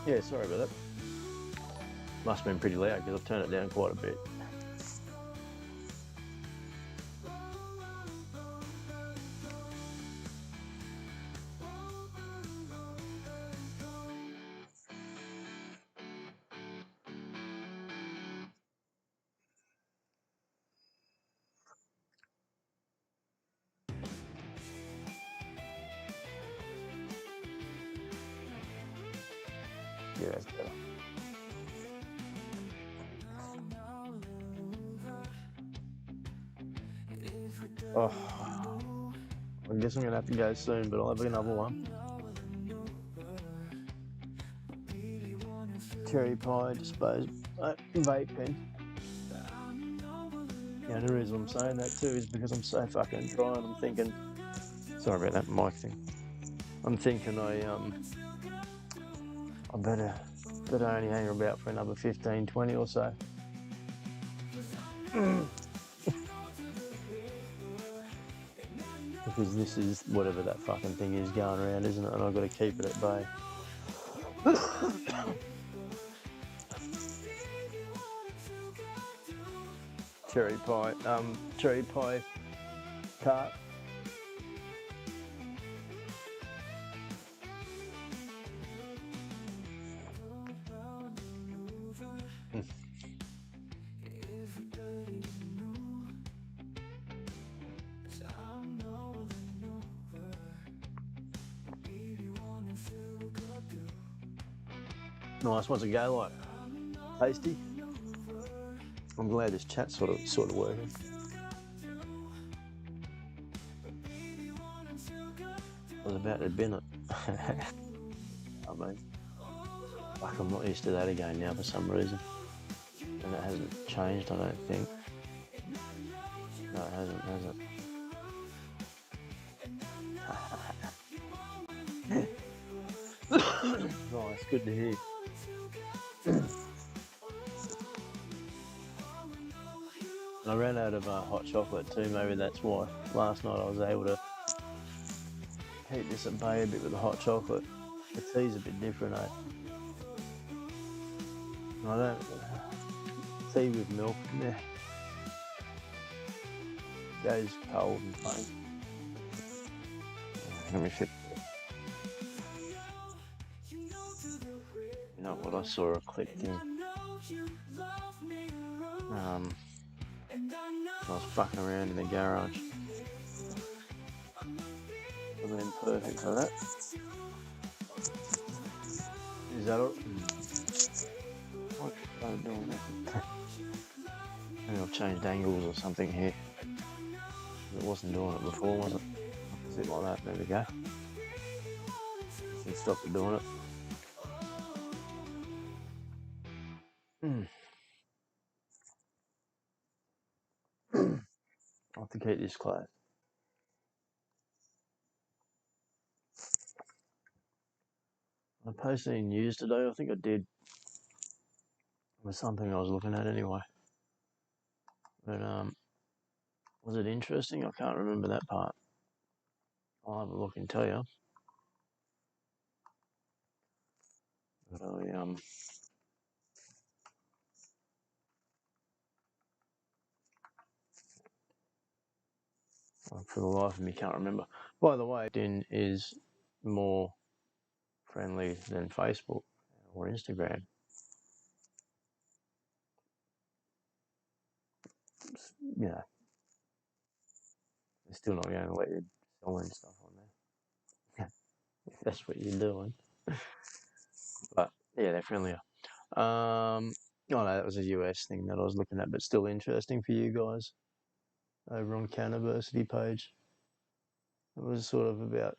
Yeah, sorry about that. Must have been pretty loud because I've turned it down quite a bit. Yeah, that's better. Oh, I guess I'm gonna have to go soon, but I'll have another one. Cherry pie, vaping. The only reason I'm saying that too is because I'm so fucking dry and I'm thinking. Sorry about that mic thing. I'm thinking I better only hang about for another 15, 20 or so. Because this is whatever that fucking thing is going around, isn't it? And I've got to keep it at bay. cherry pie tart. Nice. What's it go like? Tasty. I'm glad this chat's sort of working. I was about to bin it. I mean, fuck, I'm not used to that again now for some reason. And it hasn't changed, I don't think. No, it hasn't, has it? Nice, good to hear. I ran out of hot chocolate too, maybe that's why. Last night I was able to keep this at bay a bit with the hot chocolate. The tea's a bit different, eh? I don't... Tea with milk, yeah. Goes cold and plain. Let me fit. You know what, I saw a clip thing. I was fucking around in the garage. I've been perfect for that. Is that all? What's the phone doing that? Maybe I've changed angles or something here. It wasn't doing it before, was it? Zip like that, there we go. Can stop it doing it. I'll have to keep this closed. I posted any news today? I think I did. It was something I was looking at anyway. But was it interesting? I can't remember that part. I'll have a look and tell you. But for the life of me, can't remember. By the way, LinkedIn is more friendly than Facebook or Instagram. You know, they're still not going to let you sell and stuff on there. If that's what you're doing. But yeah, they're friendlier. Oh no, that was a US thing that I was looking at, but still interesting for you guys over on Canniversity page. It was sort of about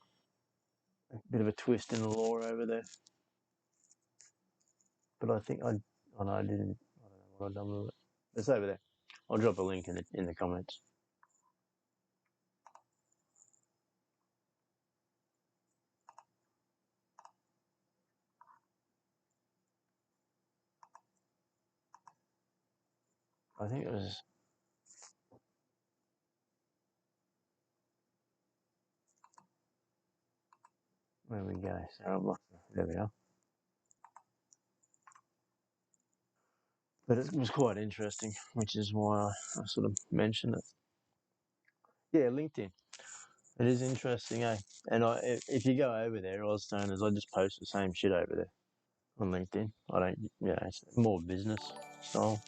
a bit of a twist in the law over there. But I think I didn't. I don't know what I've done with it. It's over there. I'll drop a link in the comments. I think it was. Where we go? So there we are. But it was quite interesting, which is why I sort of mentioned it. Yeah, LinkedIn. It is interesting, eh? And if you go over there, Ozstoners, I just post the same shit over there on LinkedIn. I don't, it's more business style.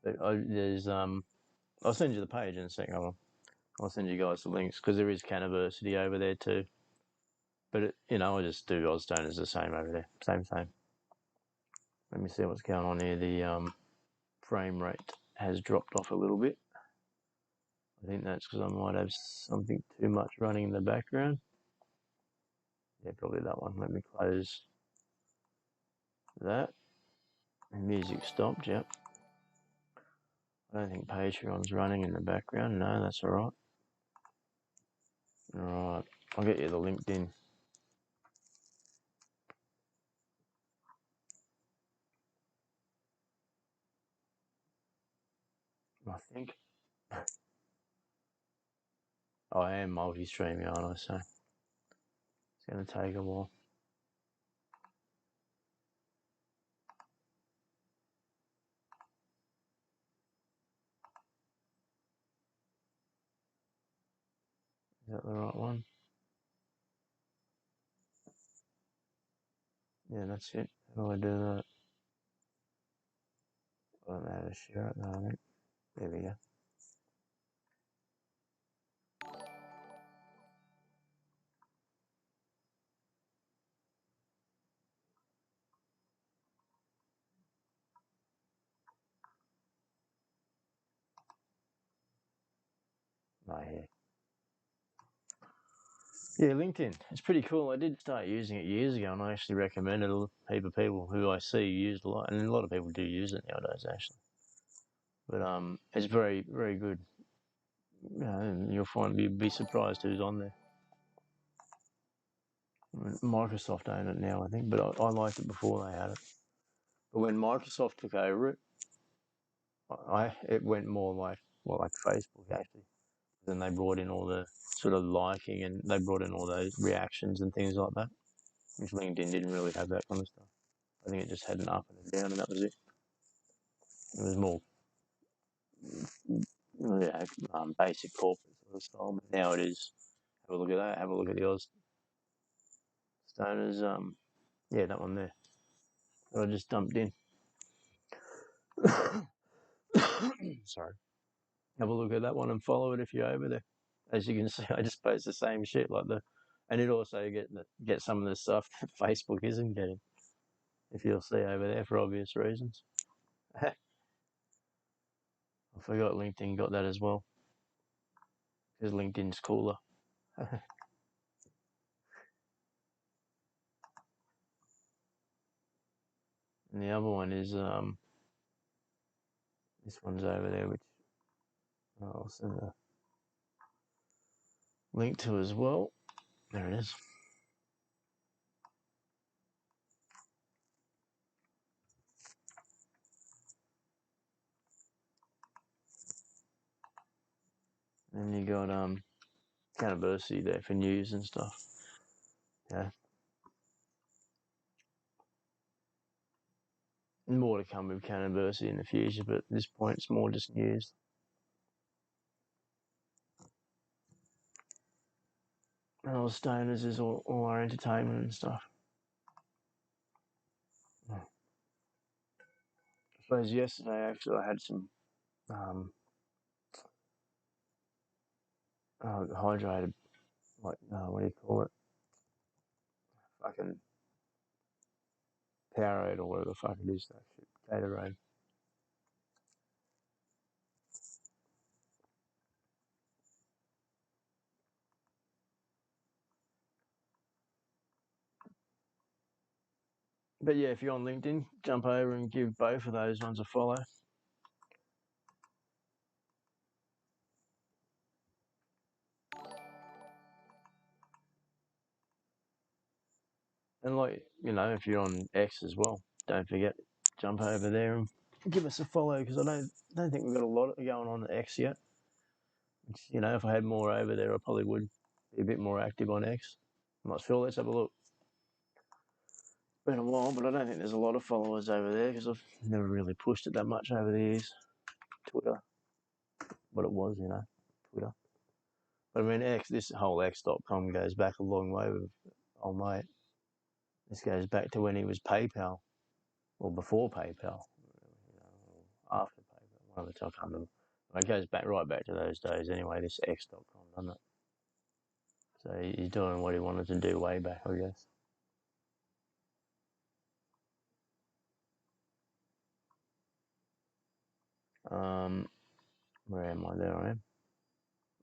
But I'll send you the page in a second. I'll send you guys the links because there is Canniversity over there too. But I just do Ozstoners the same over there, same. Let me see what's going on here. The frame rate has dropped off a little bit. I think that's because I might have something too much running in the background. Yeah, probably that one. Let me close that. And music stopped, yep. I don't think Patreon's running in the background. No, that's alright. Alright, I'll get you the LinkedIn. I think. I am multi-streaming, aren't I? So it's going to take a while. Is that the right one? Yeah, that's it. How do I do that? I don't know how to share it now, I think. There we go. Right here. Yeah, LinkedIn. It's pretty cool. I did start using it years ago, and I actually recommended a heap of people who I see use a lot, and a lot of people do use it nowadays, actually. But it's very, very good. And you'll find you'd be surprised who's on there. Microsoft own it now, I think, but I liked it before they had it. But when Microsoft took over it, it went more like Facebook actually. Then they brought in all the sort of liking, and they brought in all those reactions and things like that, which LinkedIn didn't really have that kind of stuff. I think it just had an up and a down, and that was it. It was more basic corporate sort of style. But now it is. Have a look at that. Have a look at the Oz Stoners. Yeah, that one there that I just dumped in. Sorry. Have a look at that one and follow it if you're over there. As you can see, I just post the same shit and it also get some of the stuff that Facebook isn't getting. If you'll see over there for obvious reasons. I forgot LinkedIn got that as well because LinkedIn's cooler. And the other one is this one's over there, which I'll send a link to as well. There it is. And you got Canniversary there for news and stuff. Yeah. More to come with Canniversary in the future, but at this point it's more just news. And all Stoners is all our entertainment and stuff. I suppose yesterday actually I had some hydrated, what do you call it? Fucking Powerade or whatever the fuck it is, that shit. Gatorade. But yeah, if you're on LinkedIn, jump over and give both of those ones a follow. And if you're on X as well, don't forget, jump over there and give us a follow, because I don't think we've got a lot going on at X yet. Which, if I had more over there, I probably would be a bit more active on X. I'm not sure. Let's have a look. It's been a while, but I don't think there's a lot of followers over there because I've never really pushed it that much over the years. Twitter, what it was, Twitter. But I mean, this whole X.com goes back a long way with old mate. This goes back to when he was PayPal, or before PayPal, after PayPal, one of the two, I can't remember. It goes right back to those days anyway, this X.com, doesn't it? So he's doing what he wanted to do way back, I guess. Where am I? There I am.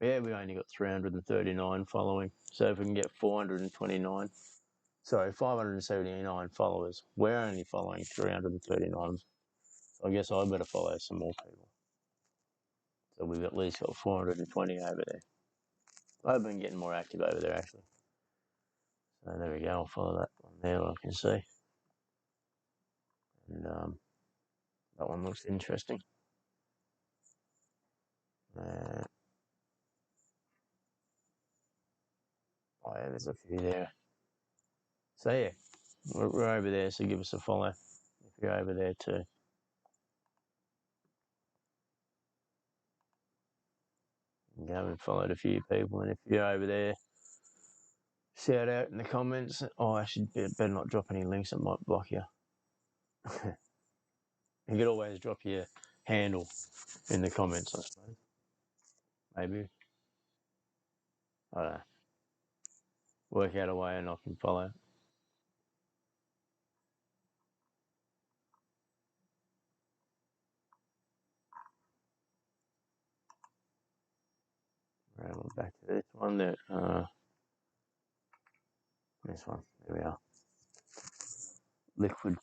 Yeah, we only got 339 following. So if we can get 579 followers, we're only following 339. So I guess I better follow some more people. So we've at least got 420 over there. I've been getting more active over there actually. So there we go. I'll follow that one there, I can see. And that one looks interesting. Oh yeah, there's a few there. So yeah, we're over there. So give us a follow if you're over there too. You haven't followed a few people, and if you're over there, shout out in the comments. Oh, I should better not drop any links that might block you. You could always drop your handle in the comments, I suppose. Maybe. I don't know. Work out a way and I can follow. Right, we're back to this one. This one. There we are. Liquid.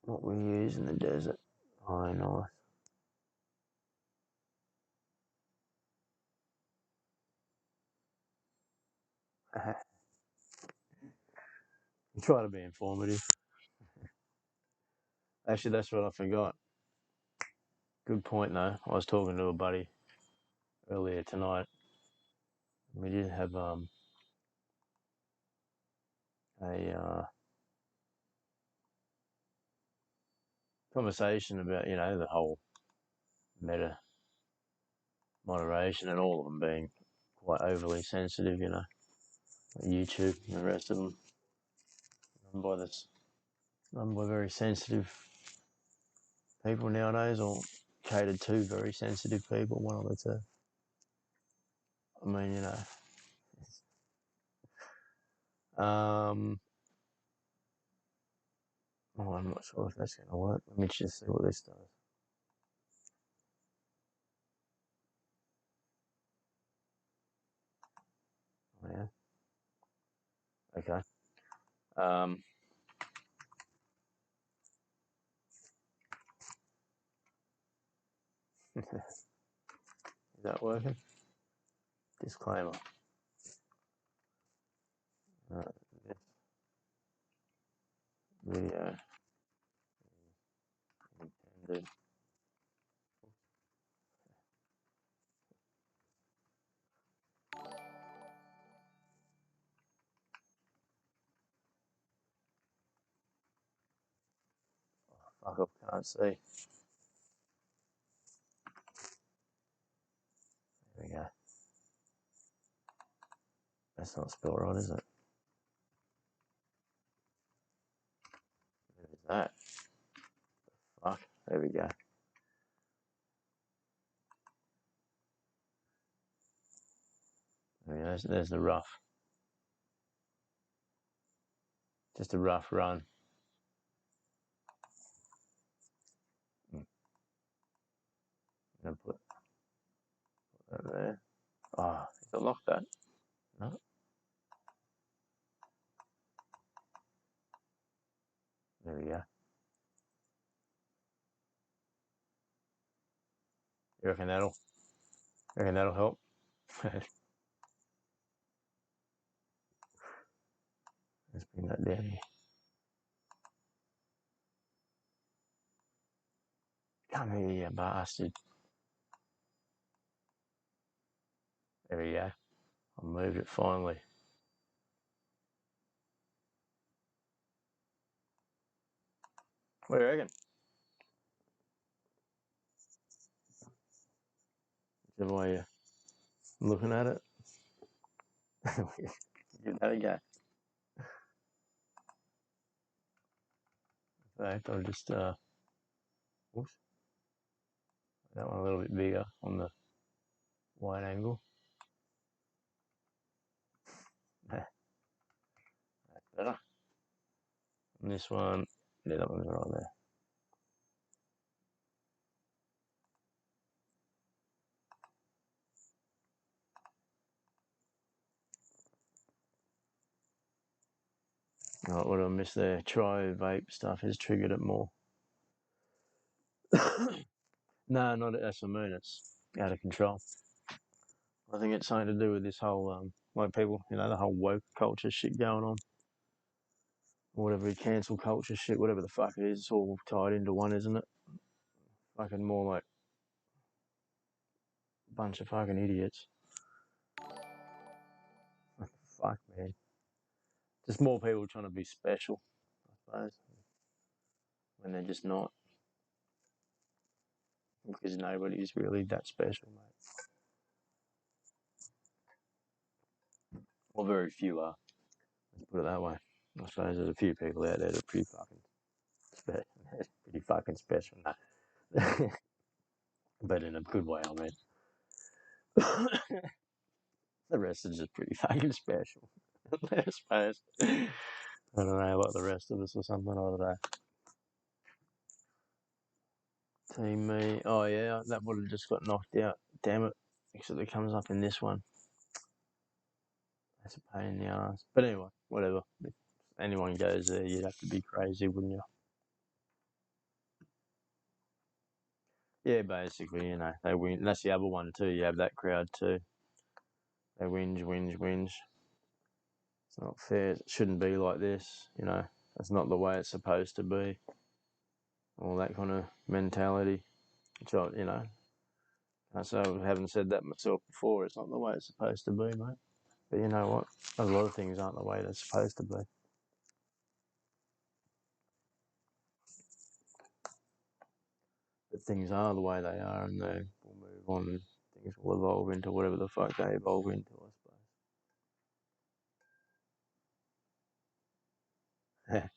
What we use in the desert. Oh, nice. You try to be informative. Actually, that's what I forgot. Good point, though. I was talking to a buddy earlier tonight. We did have a conversation about the whole meta moderation and all of them being quite overly sensitive. YouTube and the rest of them run by very sensitive people nowadays, or catered to very sensitive people. One of the two. I mean, oh, I'm not sure if that's going to work. Let me just see what this does. Oh, yeah. Okay. Is that working? Disclaimer. This video intended. Fuck, I can't see. There we go. That's not spelled right, is it? What is that? Fuck. There we go. There's the rough. Just a rough run. I'm gonna put that there. Oh, is it locked that? No. There we go. You reckon that'll help? Let's bring that down here. Come here, you bastard. There we go. I moved it finally. What do you reckon? Whichever way you're looking at it. Give that a go. In fact, I'll just whoops, that one a little bit bigger on the wide angle. That's better. And this one, yeah, that one's right there. Oh, what I missed there? Try vape stuff has triggered it more. No, not that's what I mean. It's out of control. I think it's something to do with this whole like people, the whole woke culture shit going on. Whatever cancel culture shit, whatever the fuck it is, it's all tied into one, isn't it? Fucking more like a bunch of fucking idiots. What the fuck, man? Just more people trying to be special, I suppose, when they're just not. Because nobody's really that special, mate. Well, very few are. Let's put it that way. I suppose there's a few people out there that are pretty fucking special. Pretty fucking special, nah. But in a good way, I mean. The rest is just pretty fucking special. I suppose. I don't know, like the rest of us or something. I don't know. Team me. Oh yeah, that would have just got knocked out. Damn it. Except it comes up in this one. That's a pain in the ass. But anyway, whatever. If anyone goes there, you'd have to be crazy, wouldn't you? Yeah, basically, they win. That's the other one too. You have that crowd too. They whinge. It's not fair. It shouldn't be like this. That's not the way it's supposed to be. All that kind of mentality. So, so having said that myself before, it's not the way it's supposed to be, mate. But you know what? A lot of things aren't the way they're supposed to be. But things are the way they are, and they will move on, and things will evolve into whatever the fuck they evolve into, I suppose.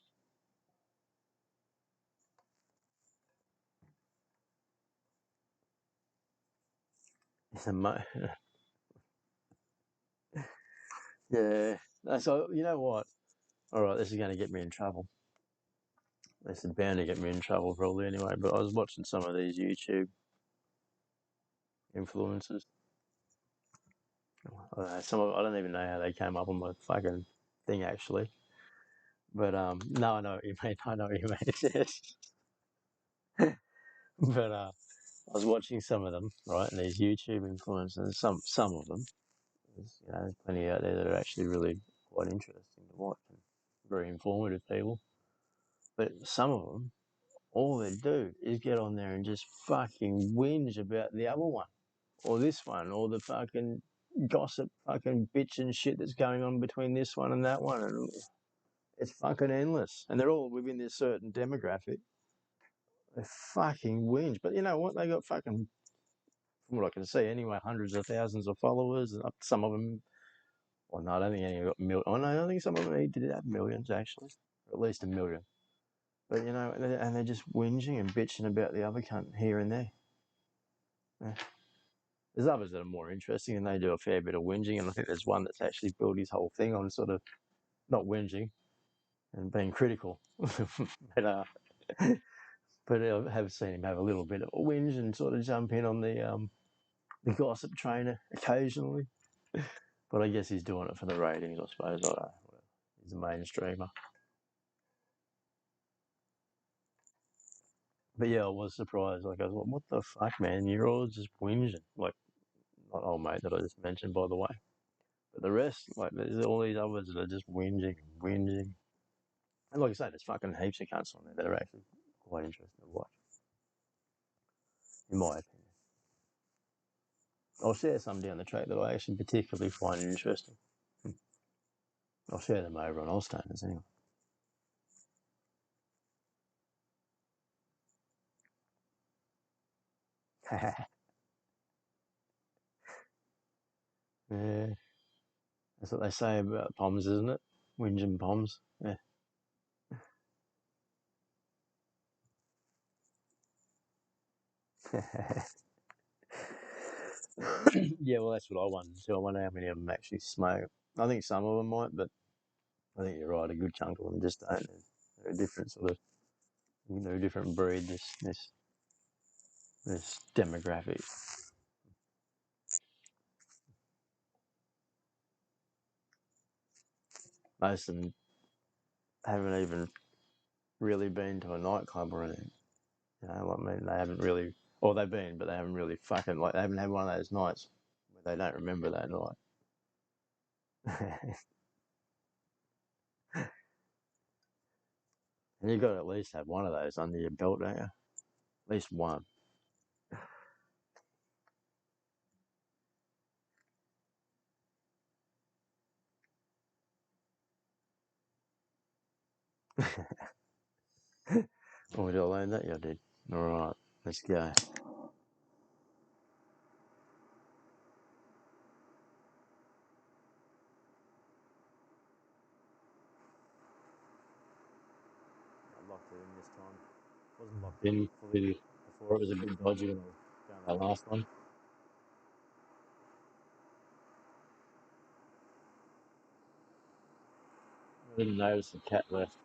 It's yeah. So you know what? All right, this is going to get me in trouble. This is bound to get me in trouble probably anyway. But I was watching some of these YouTube influencers. I don't even know how they came up on my fucking thing actually. But no, I know what you mean. I know what you mean. Yes. But I was watching some of them, right? And these YouTube influencers, some of them, there's plenty out there that are actually really quite interesting to watch and very informative people. But some of them, all they do is get on there and just fucking whinge about the other one or this one or the fucking gossip fucking bitch and shit that's going on between this one and that one. And it's fucking endless. And they're all within this certain demographic. They fucking whinge. But you know what? They got fucking, from what I can see anyway, hundreds of thousands of followers. And some of them, well, no, I don't think any got millions. Oh, no, I think some of them did have millions actually, or at least a million. But and they're just whinging and bitching about the other cunt here and there. Yeah. There's others that are more interesting and they do a fair bit of whinging. And I think there's one that's actually built his whole thing on sort of not whinging and being critical. but but I have seen him have a little bit of a whinge and sort of jump in on the gossip trainer occasionally. But I guess he's doing it for the ratings, I suppose. I don't know. He's a mainstreamer. But yeah, I was surprised. Like, I was like, what the fuck, man? You're all just whinging. Like, not old mate that I just mentioned, by the way. But the rest, like, there's all these others that are just whinging. And like I say, there's fucking heaps of cunts on there that are actually quite interesting to watch, in my opinion. I'll share some down the track that I actually particularly find interesting. I'll share them over on Allstoners anyway. Yeah, that's what they say about Poms, isn't it? Whinging Poms. Yeah. Yeah, well, that's what I wonder too. I wonder how many of them actually smoke. I think some of them might, but I think you're right. A good chunk of them just don't. They're a different sort of, they're a different breed. This demographic. Most of them, haven't even really been to a nightclub or anything. You know, I mean, they haven't really, or they've been, but they haven't really fucking, like, they haven't had one of those nights where they don't remember that night. And you've got to at least have one of those under your belt, don't you? At least one. Oh, did I learn that? Yeah, I did. All right, let's go. I locked it in this time. Wasn't locked in fully before. It was a bit dodgy when I was down that last one. I didn't notice the cat left.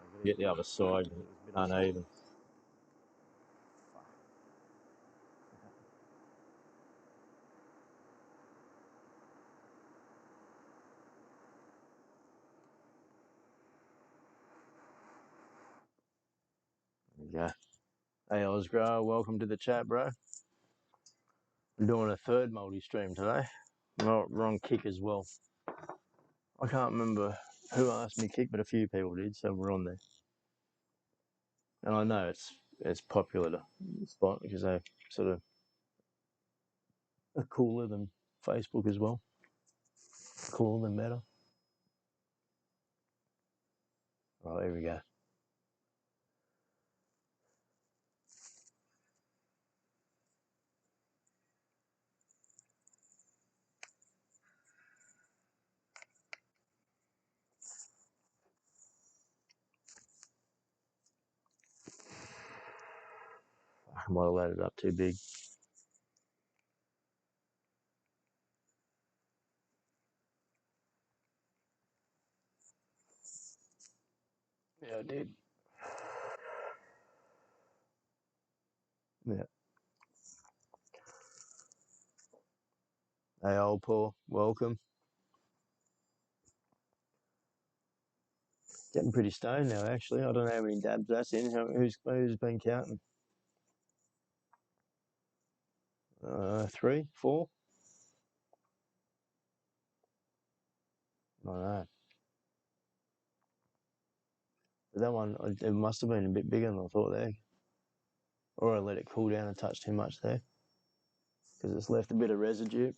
I've got to get the other side. It was a bit uneven. There we go. Hey, Osgrow, welcome to the chat, bro. I'm doing a third multi-stream today. We're on Kick as well. I can't remember who asked me Kick, but a few people did, so we're on there. And I know it's popular to spot because they sort of are cooler than Facebook as well. Cooler than Meta. Right, here we go. I might have loaded up too big. Yeah, I did. Yeah. Hey, old Paul, welcome. Getting pretty stoned now, actually. I don't know how many dabs that's in. Who's been counting? 3, 4? I don't know. But that one, it must have been a bit bigger than I thought there. Or I let it cool down and touch too much there. Because it's left a bit of residue.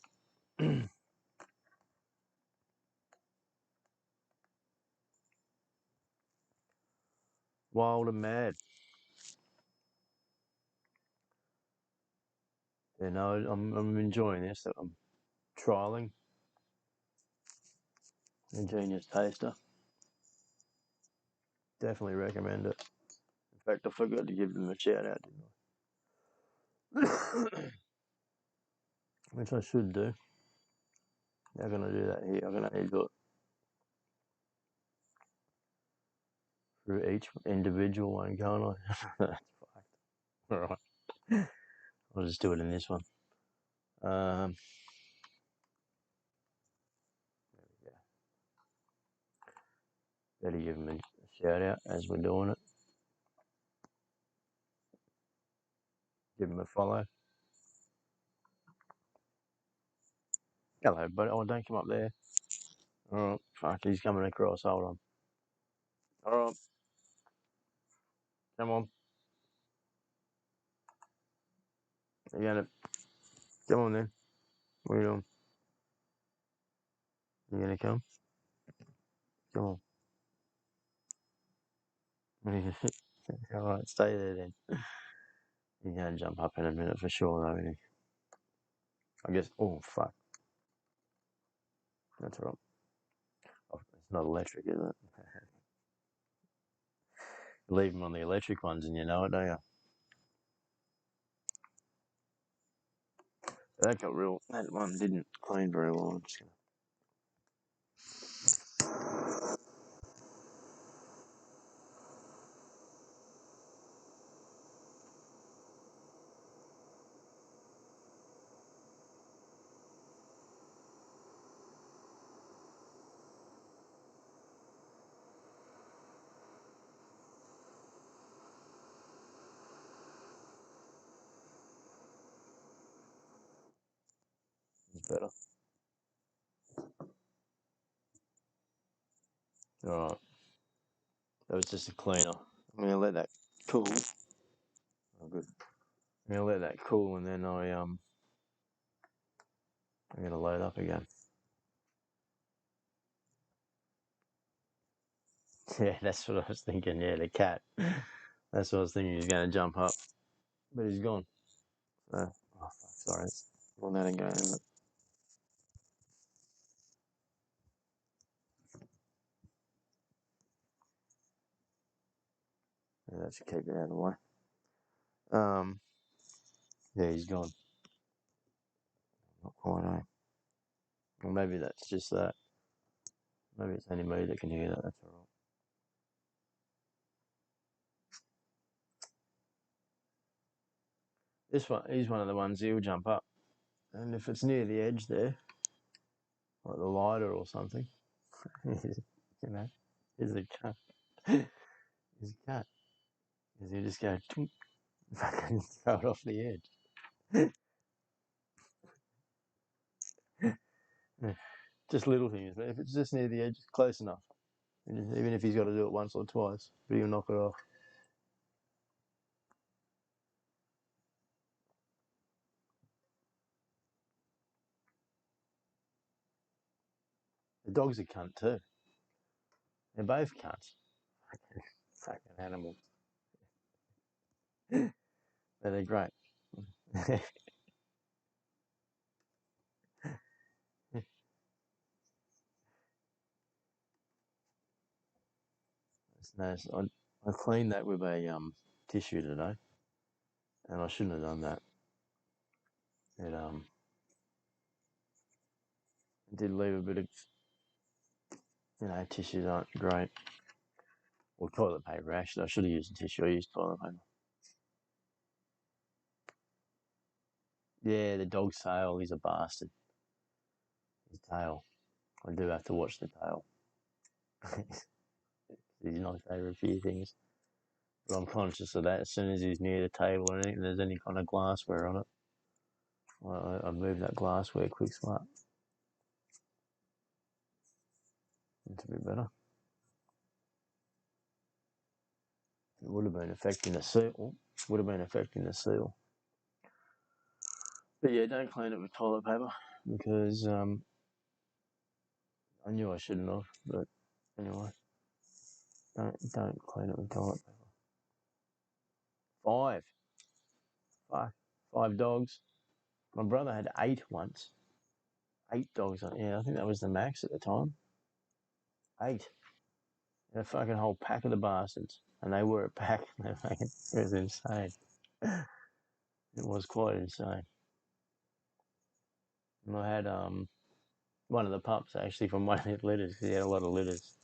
Wild and mad. You know, I'm enjoying this. I'm trialing. Ingenious taster. Definitely recommend it. In fact, I forgot to give them a shout out, didn't I? Which I should do. How can I do that here? I'm going to do it through each individual one, can't I? That's fucked. Alright. I'll just do it in this one. There we go. Better give them a shout out as we're doing it. Give them a follow. Hello, buddy. Oh, don't come up there. Alright, fuck, he's coming across. Hold on. Alright, come on. You gonna come on then? What are you doing? You gonna come? Come on. Alright, stay there then. He's gonna jump up in a minute for sure, though, isn't he? I guess. Oh, fuck. That's right. Oh, it's not electric, is it? Leave them on the electric ones and you know it, don't you? That got real. That one didn't clean very well. I'm just gonna. It's better. All right. That was just a cleaner. I'm gonna let that cool. Oh, good. I'm gonna let that cool, and then I'm gonna load up again. Yeah, that's what I was thinking. Yeah, the cat. That's what I was thinking. He's gonna jump up, but he's gone. Oh, fuck, sorry. We'll let it go. Yeah, that should keep it out of the way. Yeah, he's gone. Not quite, eh? Or maybe that's just that. Maybe it's only me that can hear that. That's all right. This one, he's one of the ones he'll jump up, and if it's near the edge there, like the lighter or something, you know, he's a cat. He's a cat. Because he just go, fucking throw it off the edge. Just little things, but if it's just near the edge, it's close enough. Even if he's got to do it once or twice, but he'll knock it off. The dog's a cunt too. They're both cunts. Fucking animals. But they're great. It's nice. I cleaned that with a tissue today, and I shouldn't have done that. It did leave a bit of, tissues aren't great. Or toilet paper, actually. I should have used a tissue. I used toilet paper. Yeah, the dog's tail. He's a bastard. His tail. I do have to watch the tail. He's not favourite few things. But I'm conscious of that. As soon as he's near the table or anything, there's any kind of glassware on it, I move that glassware quick smart. It's a bit better. It would have been affecting the seal. But yeah, don't clean it with toilet paper because I knew I shouldn't have. But anyway, don't clean it with toilet paper. Five. Fuck. 5 dogs. My brother had 8 once. 8 dogs. Yeah, I think that was the max at the time. 8. And a fucking whole pack of the bastards. And they were a pack. It was insane. It was quite insane. And I had one of the pups actually from one of his litters because he had a lot of litters.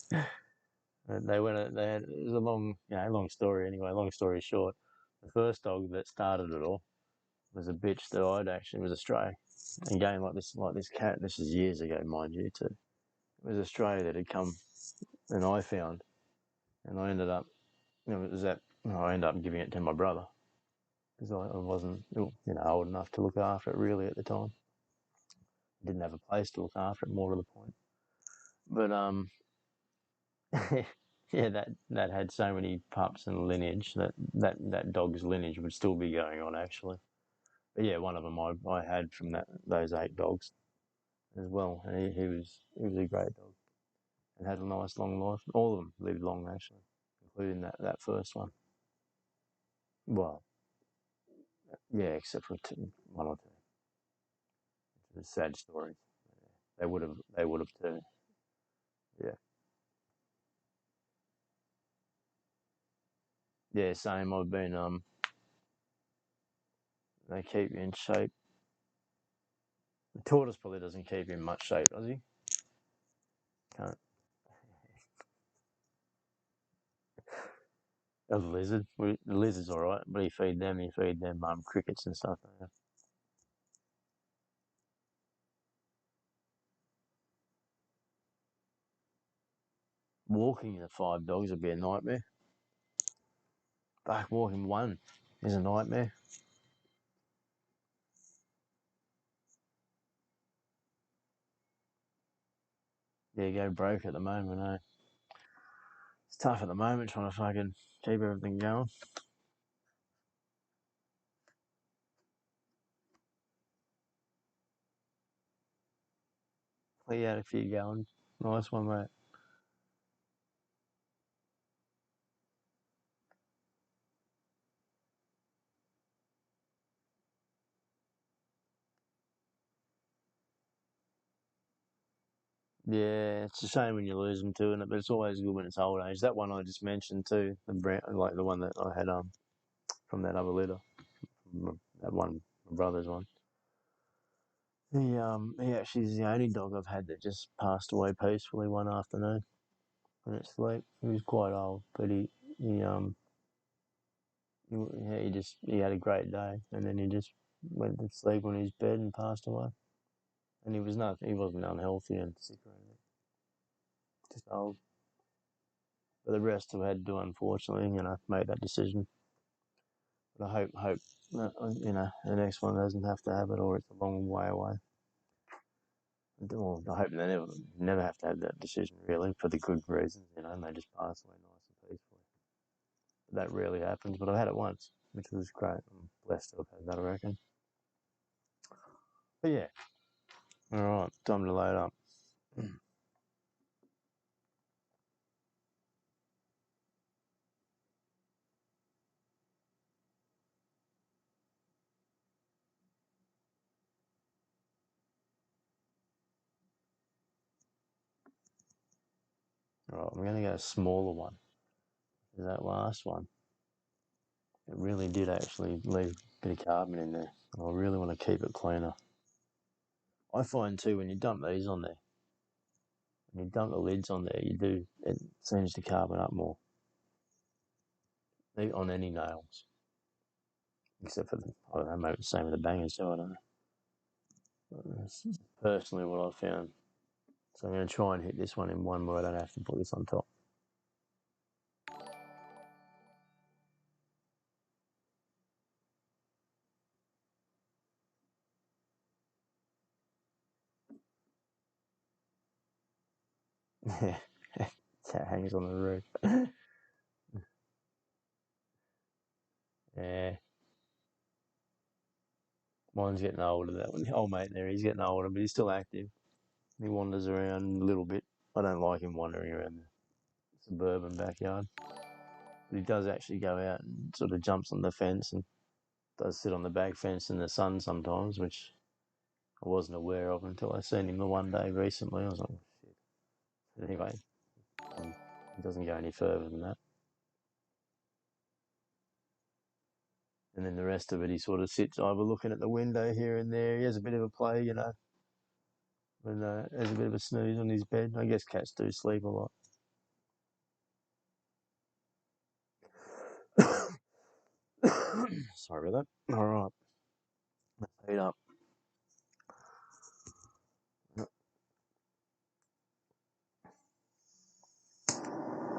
And they went. They had. It was a long story. Anyway, long story short, the first dog that started it all was a bitch that I'd actually was a stray. Again, like this cat. This is years ago, mind you, too. It was a stray that had come, and I found, and I ended up. It was that I ended up giving it to my brother because I wasn't, old enough to look after it really at the time. Didn't have a place to look after it. More to the point, but yeah, that had so many pups and lineage that dog's lineage would still be going on actually. But yeah, one of them I had from those 8 dogs as well, and he was a great dog and had a nice long life. All of them lived long actually, including that first one. Well, yeah, except for one or two. It's a sad story. They would have too. Yeah, yeah, same. I've been they keep you in shape. The tortoise probably doesn't keep in much shape, does he? Can't. A lizard. The lizard's all right, but you feed them. Crickets and stuff. Walking the 5 dogs would be a nightmare. Fuck, walking one is a nightmare. Yeah, go broke at the moment, eh? It's tough at the moment trying to fucking keep everything going. He had a few going. Nice one, mate. Yeah, it's a shame when you lose them too, but it's always good when it's old age. That one I just mentioned too, the brown, like the one that I had from that other litter, that one, my brother's one. He actually is the only dog I've had that just passed away peacefully one afternoon in its sleep. He was quite old, but he he had a great day, and then he just went to sleep on his bed and passed away. And he wasn't unhealthy and sick or anything, just old. But the rest have had to, unfortunately, make that decision. But I hope the next one doesn't have to have it, or it's a long way away. Well, I hope they never have to have that decision, really, for the good reasons, and they just pass away nice and peacefully. But that rarely happens, but I've had it once, which was great. I'm blessed to have had that, I reckon. But yeah, all right, time to load up. All right, I'm going to go a smaller one. That last one, it really did actually leave a bit of carbon in there. I really want to keep it cleaner. I find too when you dump these on there, when you dump the lids on there, it seems to carbon up more on any nails, except for I don't know, maybe the same with the bangers too. I don't know. But that's personally what I've found. So I'm going to try and hit this one in one where I don't have to put this on top. Yeah, cat hangs on the roof. Yeah, mine's getting older. That one, old mate there, he's getting older, but he's still active. He wanders around a little bit. I don't like him wandering around the suburban backyard. But he does actually go out and sort of jumps on the fence and does sit on the back fence in the sun sometimes, which I wasn't aware of until I seen him the one day recently. I was like, oh, shit. But anyway, he doesn't go any further than that. And then the rest of it, he sort of sits either looking at the window here and there. He has a bit of a play, and has a bit of a snooze on his bed. I guess cats do sleep a lot. Sorry about that. All right, let's heat up.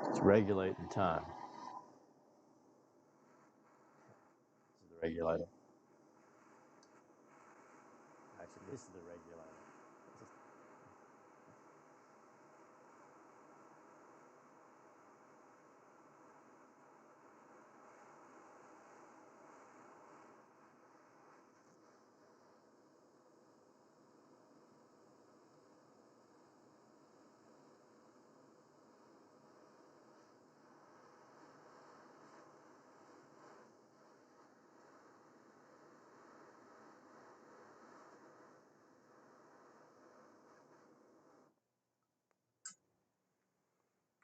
Let's regulate the time. This is the regulator. Actually, this is the regulator.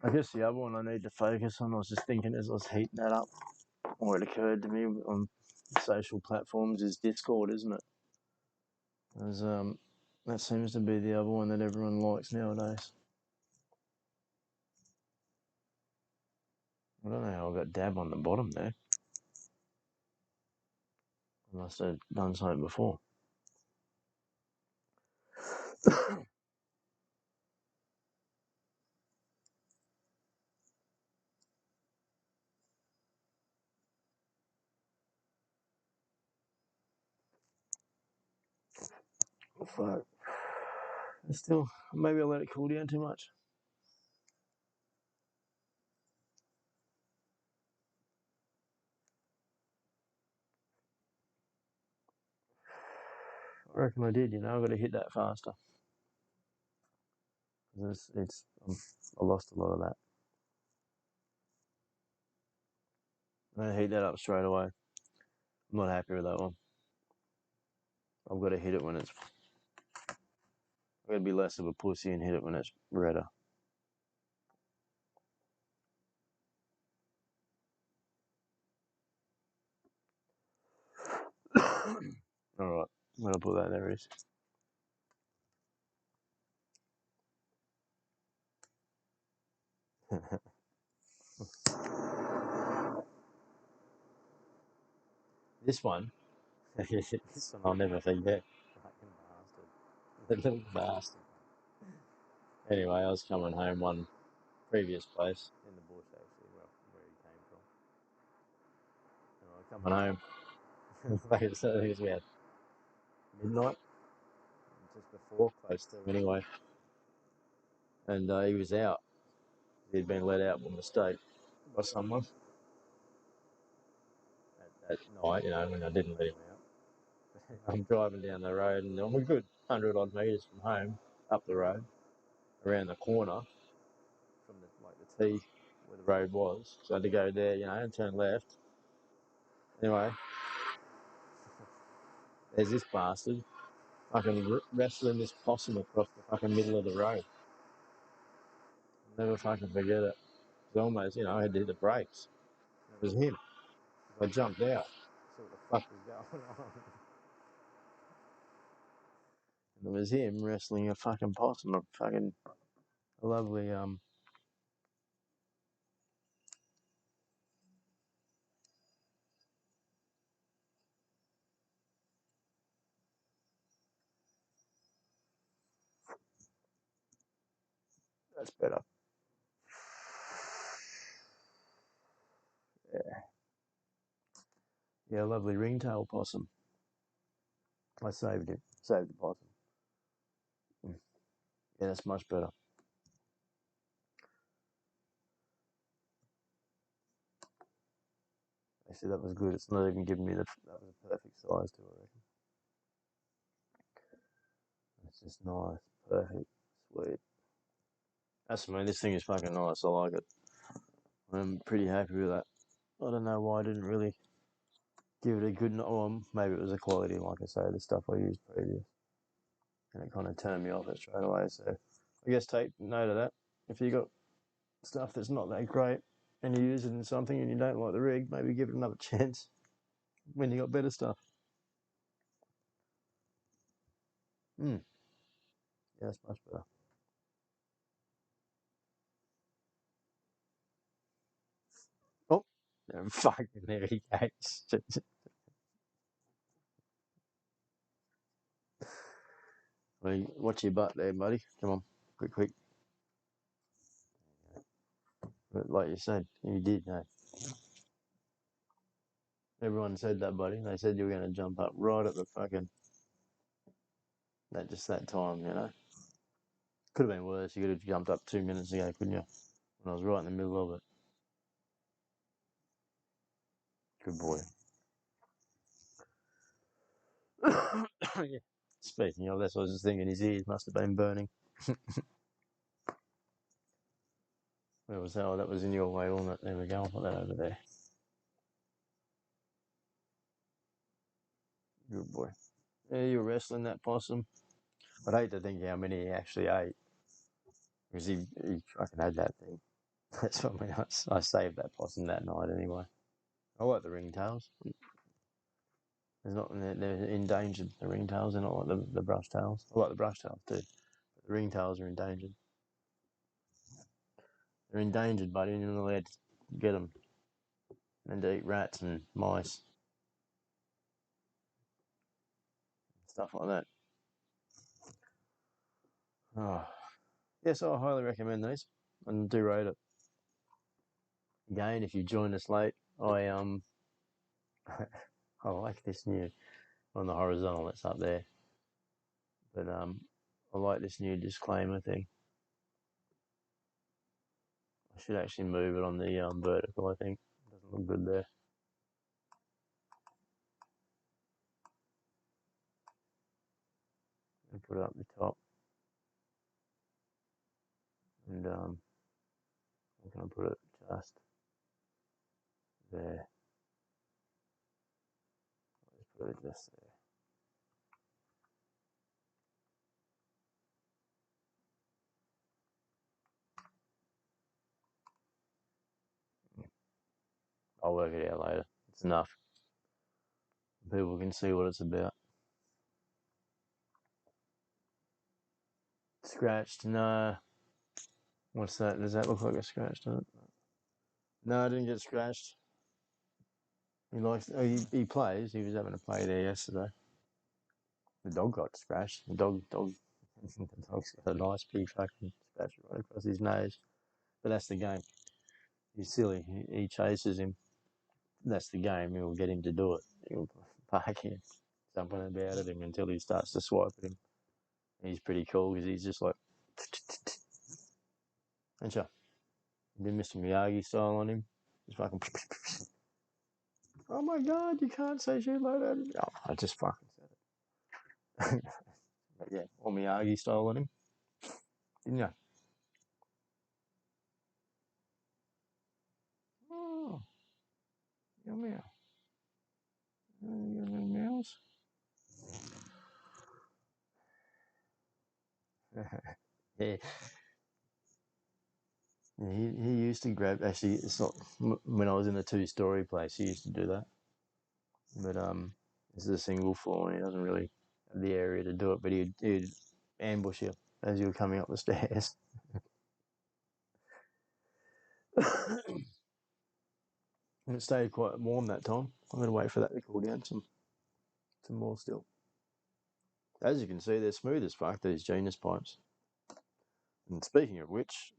I guess the other one I need to focus on, I was just thinking as I was heating that up, or it occurred to me on social platforms, is Discord, isn't it? There's That seems to be the other one that everyone likes nowadays. I don't know how I got dab on the bottom there. I must have done something before. Fuck. Still, maybe I let it cool down too much. I reckon I did. I've got to hit that faster. I lost a lot of that. I'm gonna heat that up straight away. I'm not happy with that one. I've got to hit it when it's. I've got to be less of a pussy and hit it when it's redder. All right, I'm gonna put that there. Is this one? This one I'll never forget. Fucking bastard. The little bastard. Anyway, I was coming home one previous place in the bush, actually, where he came from. And I was coming home. So it was about midnight, just before, close to anyway. And he was out. He'd been let out by mistake by someone at night, when I didn't let him out. I'm driving down the road, and I'm a good 100 odd metres from home, up the road, around the corner from the T where the road was. So I had to go there, and turn left. Anyway, there's this bastard fucking wrestling this possum across the fucking middle of the road. I'll never fucking forget it. It was almost, I had to hit the brakes. It was him. I jumped out. So what the fuck was going on? And it was him wrestling a fucking possum, a lovely that's better. Yeah, a lovely ringtail possum. I saved him. Saved the possum. Yeah, that's much better. Actually, that was good. It's not even giving me that was a perfect size to it, I reckon. It's just nice, perfect, sweet. This thing is fucking nice. I like it. I'm pretty happy with that. I don't know why I didn't really give it a good. Maybe it was the quality, like I say, the stuff I used previous, and it kind of turned me off it straight away. So I guess take note of that. If you got stuff that's not that great and you use it in something and you don't like the rig, maybe give it another chance when you got better stuff. Yeah, that's much better. Oh, fucking there he goes. Watch your butt there, buddy. Come on, quick. But like you said, you did, no. Everyone said that, buddy. They said you were going to jump up right at the fucking that time. Could have been worse. You could have jumped up 2 minutes ago, couldn't you? When I was right in the middle of it. Good boy. Yeah. Speaking of, that's what I was just thinking. His ears must have been burning. Where was that? Oh, that was in your way, wasn't it? There we go. I'll put that over there. Good boy. Yeah, you were wrestling that possum. I'd hate to think how many he actually ate. Because he fucking had that thing. That's what I saved that possum that night anyway. I like the ringtails. There's not. They're endangered. The ringtails. They're not like the brush tails. I like the brush tails too. But the ringtails are endangered. They're endangered, buddy. You're not allowed to get them. And to eat rats and mice, stuff like that. Oh. Yes, I highly recommend these, and do rate it. Again, if you joined us late, I I like this new on the horizontal that's up there, but I like this new disclaimer thing. I should actually move it on the vertical. I think it doesn't look good there. And put it up the top, and I'm gonna put it just there. Let's put it just there. I'll work it out later. It's enough. People can see what it's about. Scratched? No. What's that? Does that look like a scratch? Does it? No, I didn't get scratched. He likes. Oh, he plays. He was having a play there yesterday. The dog got scratched. The dog's got a nice big fucking scratch right across his nose. But that's the game. He's silly. He chases him. That's the game. He'll get him to do it. He'll park him, jumping about at him until he starts to swipe at him. And he's pretty cool because he's just like, and sure, did Mr. Miyagi style on him. He's fucking. Oh my god, you can't say shit like that. Oh, I just fucking said it. But yeah, or Miyagi style on him. Didn't you? Oh, meow meow. Your little meows. Yeah. He used to grab. Actually, it's not when I was in the two-story place. He used to do that, but this is a single floor, and he doesn't really have the area to do it. But he'd ambush you as you were coming up the stairs. And it stayed quite warm that time. I'm going to wait for that to cool down some more still. As you can see, they're smooth as fuck, these Genius pipes. And speaking of which,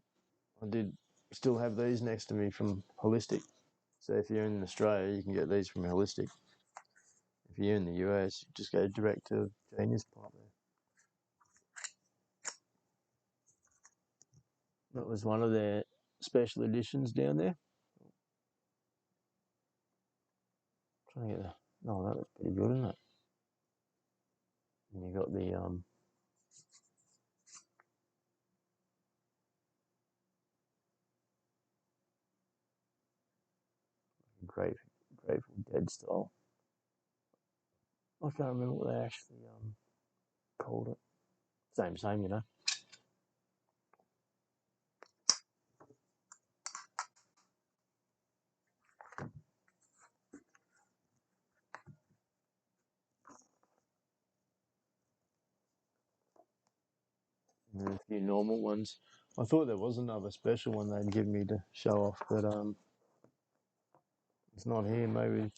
I did still have these next to me from Holistic. So if you're in Australia, you can get these from Holistic. If you're in the US, you just go direct to Genius pipe there. That was one of their special editions down there. Trying to get the... Oh, that looks pretty good, isn't it? And you got the Grateful Dead style. I can't remember what they actually called it. Same, you know. And then a few normal ones. I thought there was another special one they'd give me to show off, but it's not here. Maybe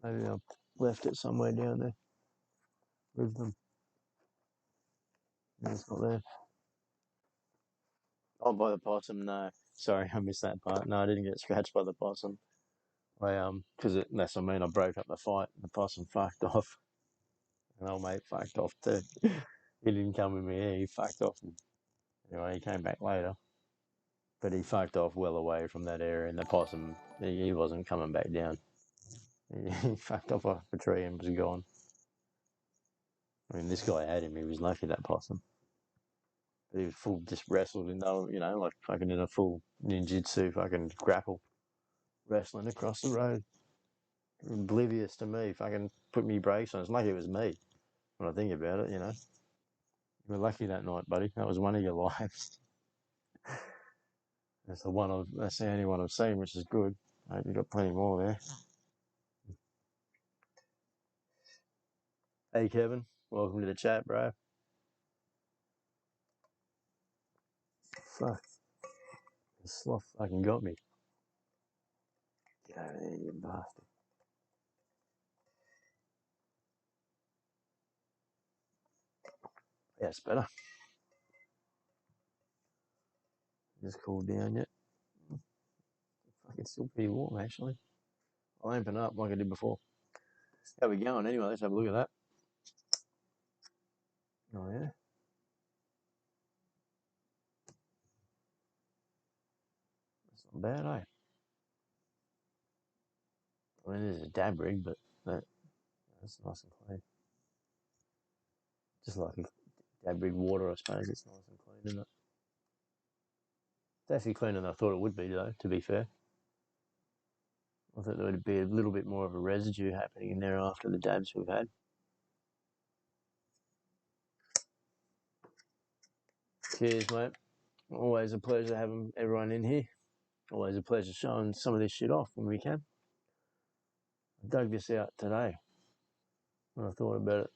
I left it somewhere down there with them. No, it's not there. Oh, by the possum, no. Sorry, I missed that part. No, I didn't get scratched by the possum. Because that's what I mean. I broke up the fight. And the possum fucked off, and old mate fucked off too. He didn't come with me. He fucked off. And anyway, he came back later, but he fucked off well away from that area. And the possum, he wasn't coming back down. He fucked off a tree and was gone. I mean, this guy had him. He was lucky, that possum. But he was full, just wrestled in, like fucking in a full ninjutsu fucking grapple, wrestling across the road. Oblivious to me, fucking put me brakes on. It's like it was me when I think about it, you know. You were lucky that night, buddy. That was one of your lives. That's the only one I've seen, which is good. I hope you got plenty more there. Hey Kevin, welcome to the chat, bro. Fuck, the sloth fucking got me. Get over there, you bastard. Yeah, it's better. Just cooled down yet. Fucking still pretty warm actually. I'll open up like I did before. How we going anyway? Let's have a look at that. Oh yeah. That's not bad, eh? I mean, there's a dab rig, but that's nice and clean. Just like a dab rig water, I suppose. It's nice and clean, isn't it? It's actually cleaner than I thought it would be, though, to be fair. I thought there would be a little bit more of a residue happening in there after the dabs we've had. Cheers, mate. Always a pleasure having everyone in here. Always a pleasure showing some of this shit off when we can. I dug this out today when I thought about it.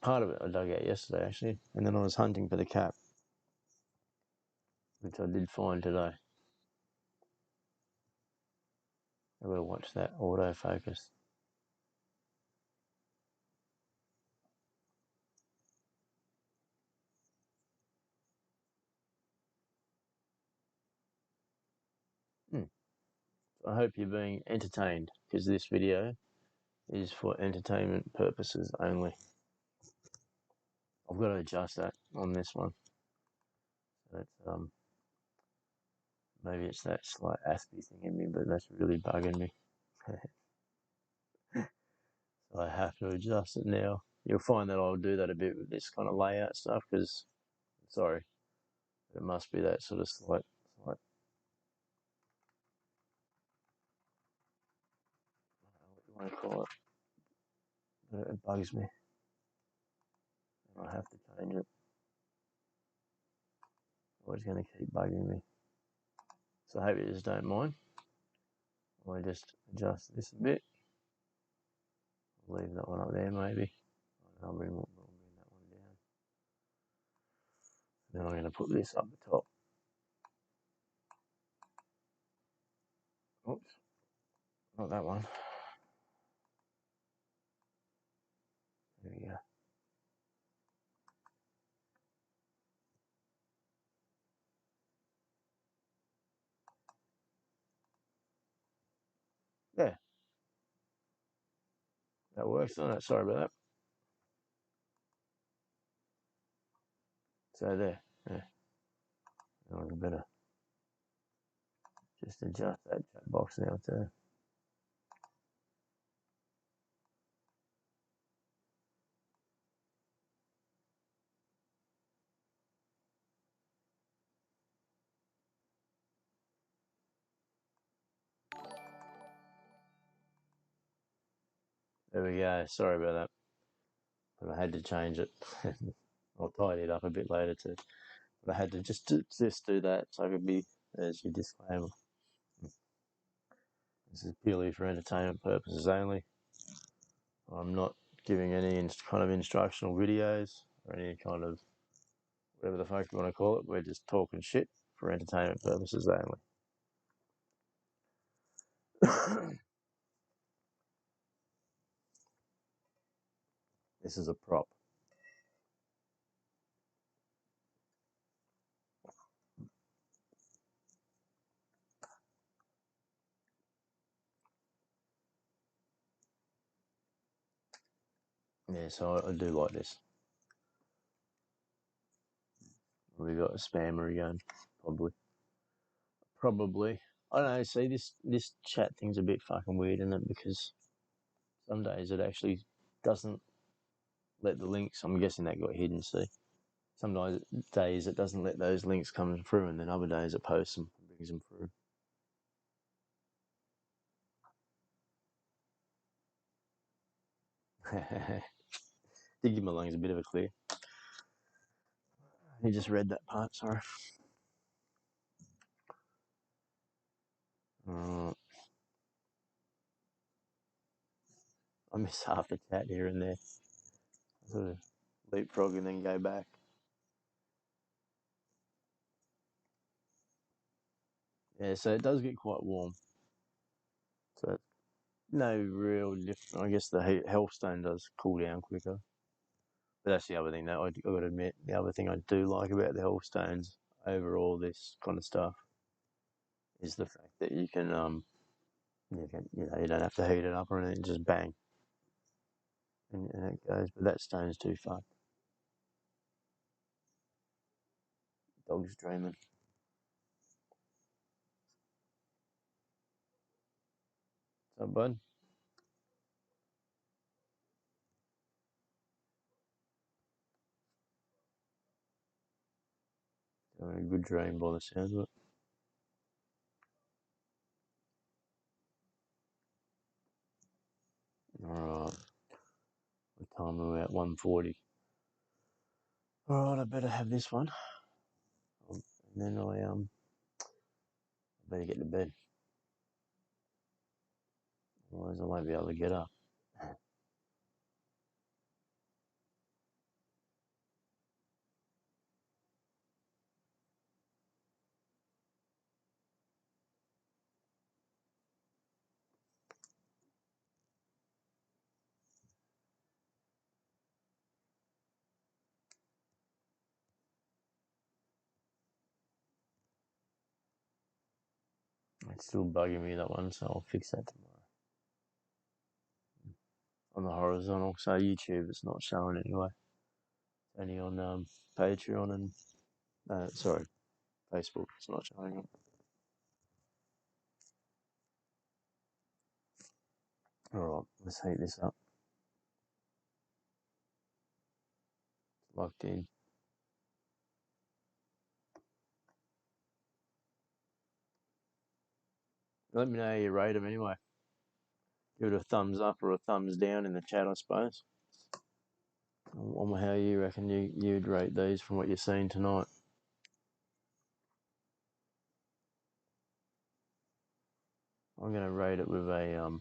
Part of it I dug out yesterday, actually, and then I was hunting for the cap, which I did find today. I gotta watch that autofocus. I hope you're being entertained, because this video is for entertainment purposes only. I've got to adjust that on this one. That's maybe it's that slight Aspie thing in me, but that's really bugging me. So I have to adjust it now. You'll find that I'll do that a bit with this kind of layout stuff, because, sorry, it must be that sort of slight, what you want to call it, but it bugs me. I have to change it. Always going to keep bugging me. So I hope you just don't mind. I just adjust this a bit. I'll leave that one up there maybe. I'll bring that one down. Then I'm going to put this up the top. Oops, not that one. There we go. Yeah, that works, doesn't it? Sorry about that. So there, yeah. I better just adjust that chat box now too. There we go. Sorry about that, but I had to change it. I'll tidy it up a bit later too. But I had to just do that so I could be as your disclaimer. This is purely for entertainment purposes only. I'm not giving any kind of instructional videos or any kind of whatever the fuck you want to call it. We're just talking shit for entertainment purposes only. This is a prop. Yeah, so I do like this. We got a spammer again, probably. I don't know. See, this chat thing's a bit fucking weird, isn't it? Because some days it actually doesn't let the links. I'm guessing that got hidden. See, some days it doesn't let those links come through, and then other days it posts them, and brings them through. Did give my lungs a bit of a clear. You just read that part. Sorry. I miss half the chat here and there. sort of leapfrog and then go back. Yeah, so it does get quite warm. So no real different. I guess the Hellstone does cool down quicker. But that's the other thing that I've got to admit. The other thing I do like about the Hellstones over all this kind of stuff is the fact that you don't have to heat it up or anything, just bang, and it goes. But that stone's too far. Dog's dreaming. So, bud, having a good dream by the sounds of it. All right, what time are we at? 1:40. All right, I better have this one, and then I better get to bed. Otherwise, I won't be able to get up. It's still bugging me, that one, so I'll fix that tomorrow. On the horizontal, so YouTube it's not showing anyway. It's only on Patreon and sorry, Facebook. It's not showing it. All right, let's heat this up. It's locked in. Let me know how you rate them anyway. Give it a thumbs up or a thumbs down in the chat, I suppose. On how you reckon you'd rate these from what you've seen tonight. I'm gonna rate it with a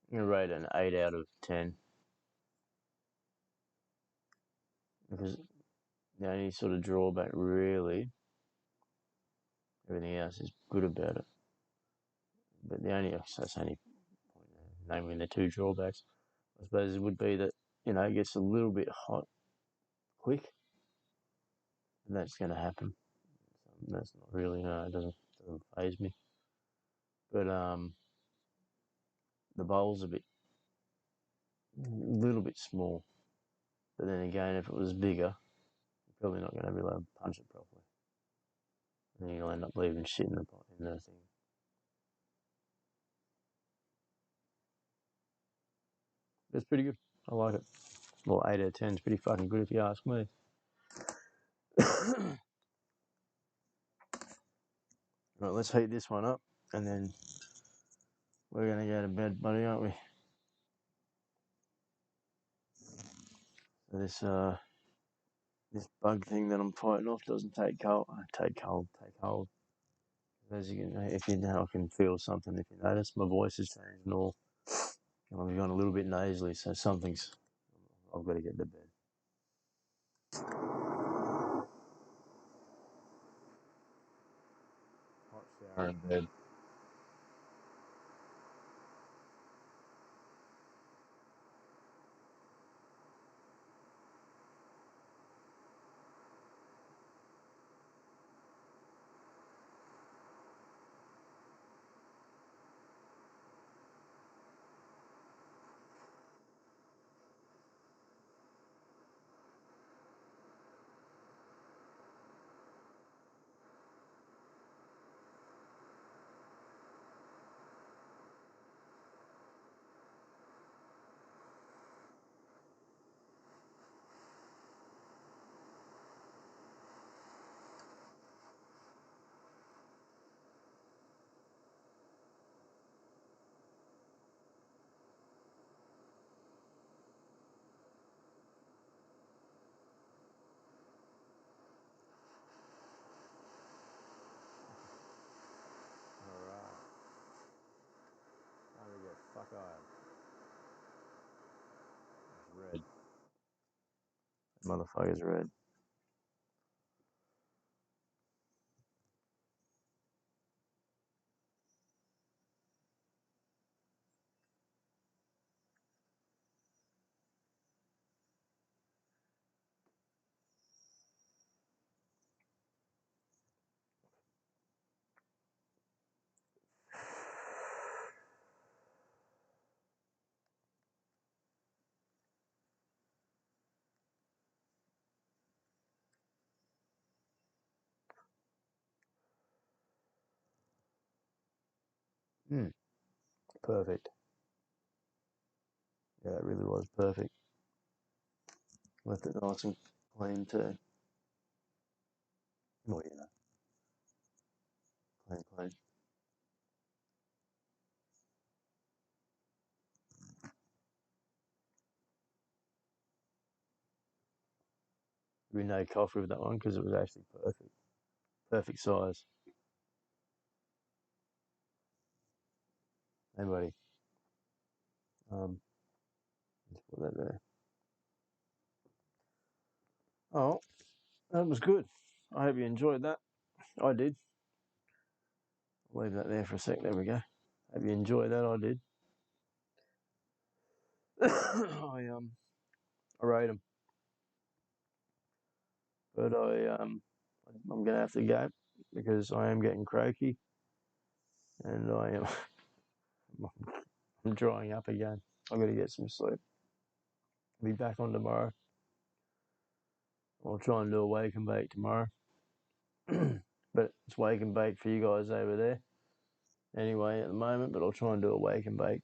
I'm gonna rate it an 8 out of 10 because the only sort of drawback really, everything else is good about it. But the only, so that's only naming the two drawbacks, I suppose, it would be that it gets a little bit hot quick, and that's going to happen. So that's not really it doesn't faze me. But the bowl's a little bit small. But then again, if it was bigger, you're probably not going to be able to punch it properly, and then you'll end up leaving shit in the thing. It's pretty good. I like it. Well, 8 out of 10 is pretty fucking good if you ask me. Right, let's heat this one up, and then we're going to go to bed, buddy, aren't we? So this bug thing that I'm fighting off doesn't take cold. Take hold. As you can, if you know, I can feel something. If you notice, my voice has changed and all. I've gone a little bit nasally, so something's. I've got to get to bed. Hot shower in bed. fuck I am. It's red. Motherfucker's red. Mm, perfect. Yeah, it really was perfect. Left it nice and clean too. Well, you know, clean. We made coffee with that one because it was actually perfect. Perfect size. Hey, buddy. Let's put that there. Oh, that was good. I hope you enjoyed that. I did. I'll leave that there for a sec. There we go. Hope you enjoyed that. I did. I rate them, but I'm gonna have to go because I am getting croaky and I am I'm drying up again. I'm gonna get some sleep. Be back on tomorrow. I'll try and do a wake and bake tomorrow, but it's wake and bake for you guys over there anyway at the moment. But I'll try and do a wake and bake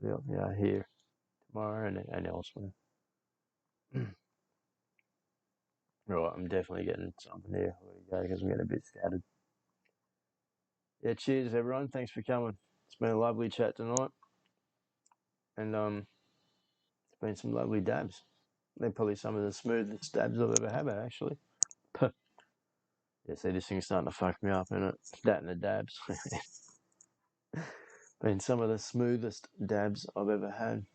for the here tomorrow and elsewhere. Right, I'm definitely getting something here. I gotta go because I'm getting a bit scattered. Yeah, cheers everyone. Thanks for coming. It's been a lovely chat tonight, and it's been some lovely dabs. They're probably some of the smoothest dabs I've ever had actually. Yeah, see, this thing's starting to fuck me up, isn't it? That and the dabs. Been some of the smoothest dabs I've ever had.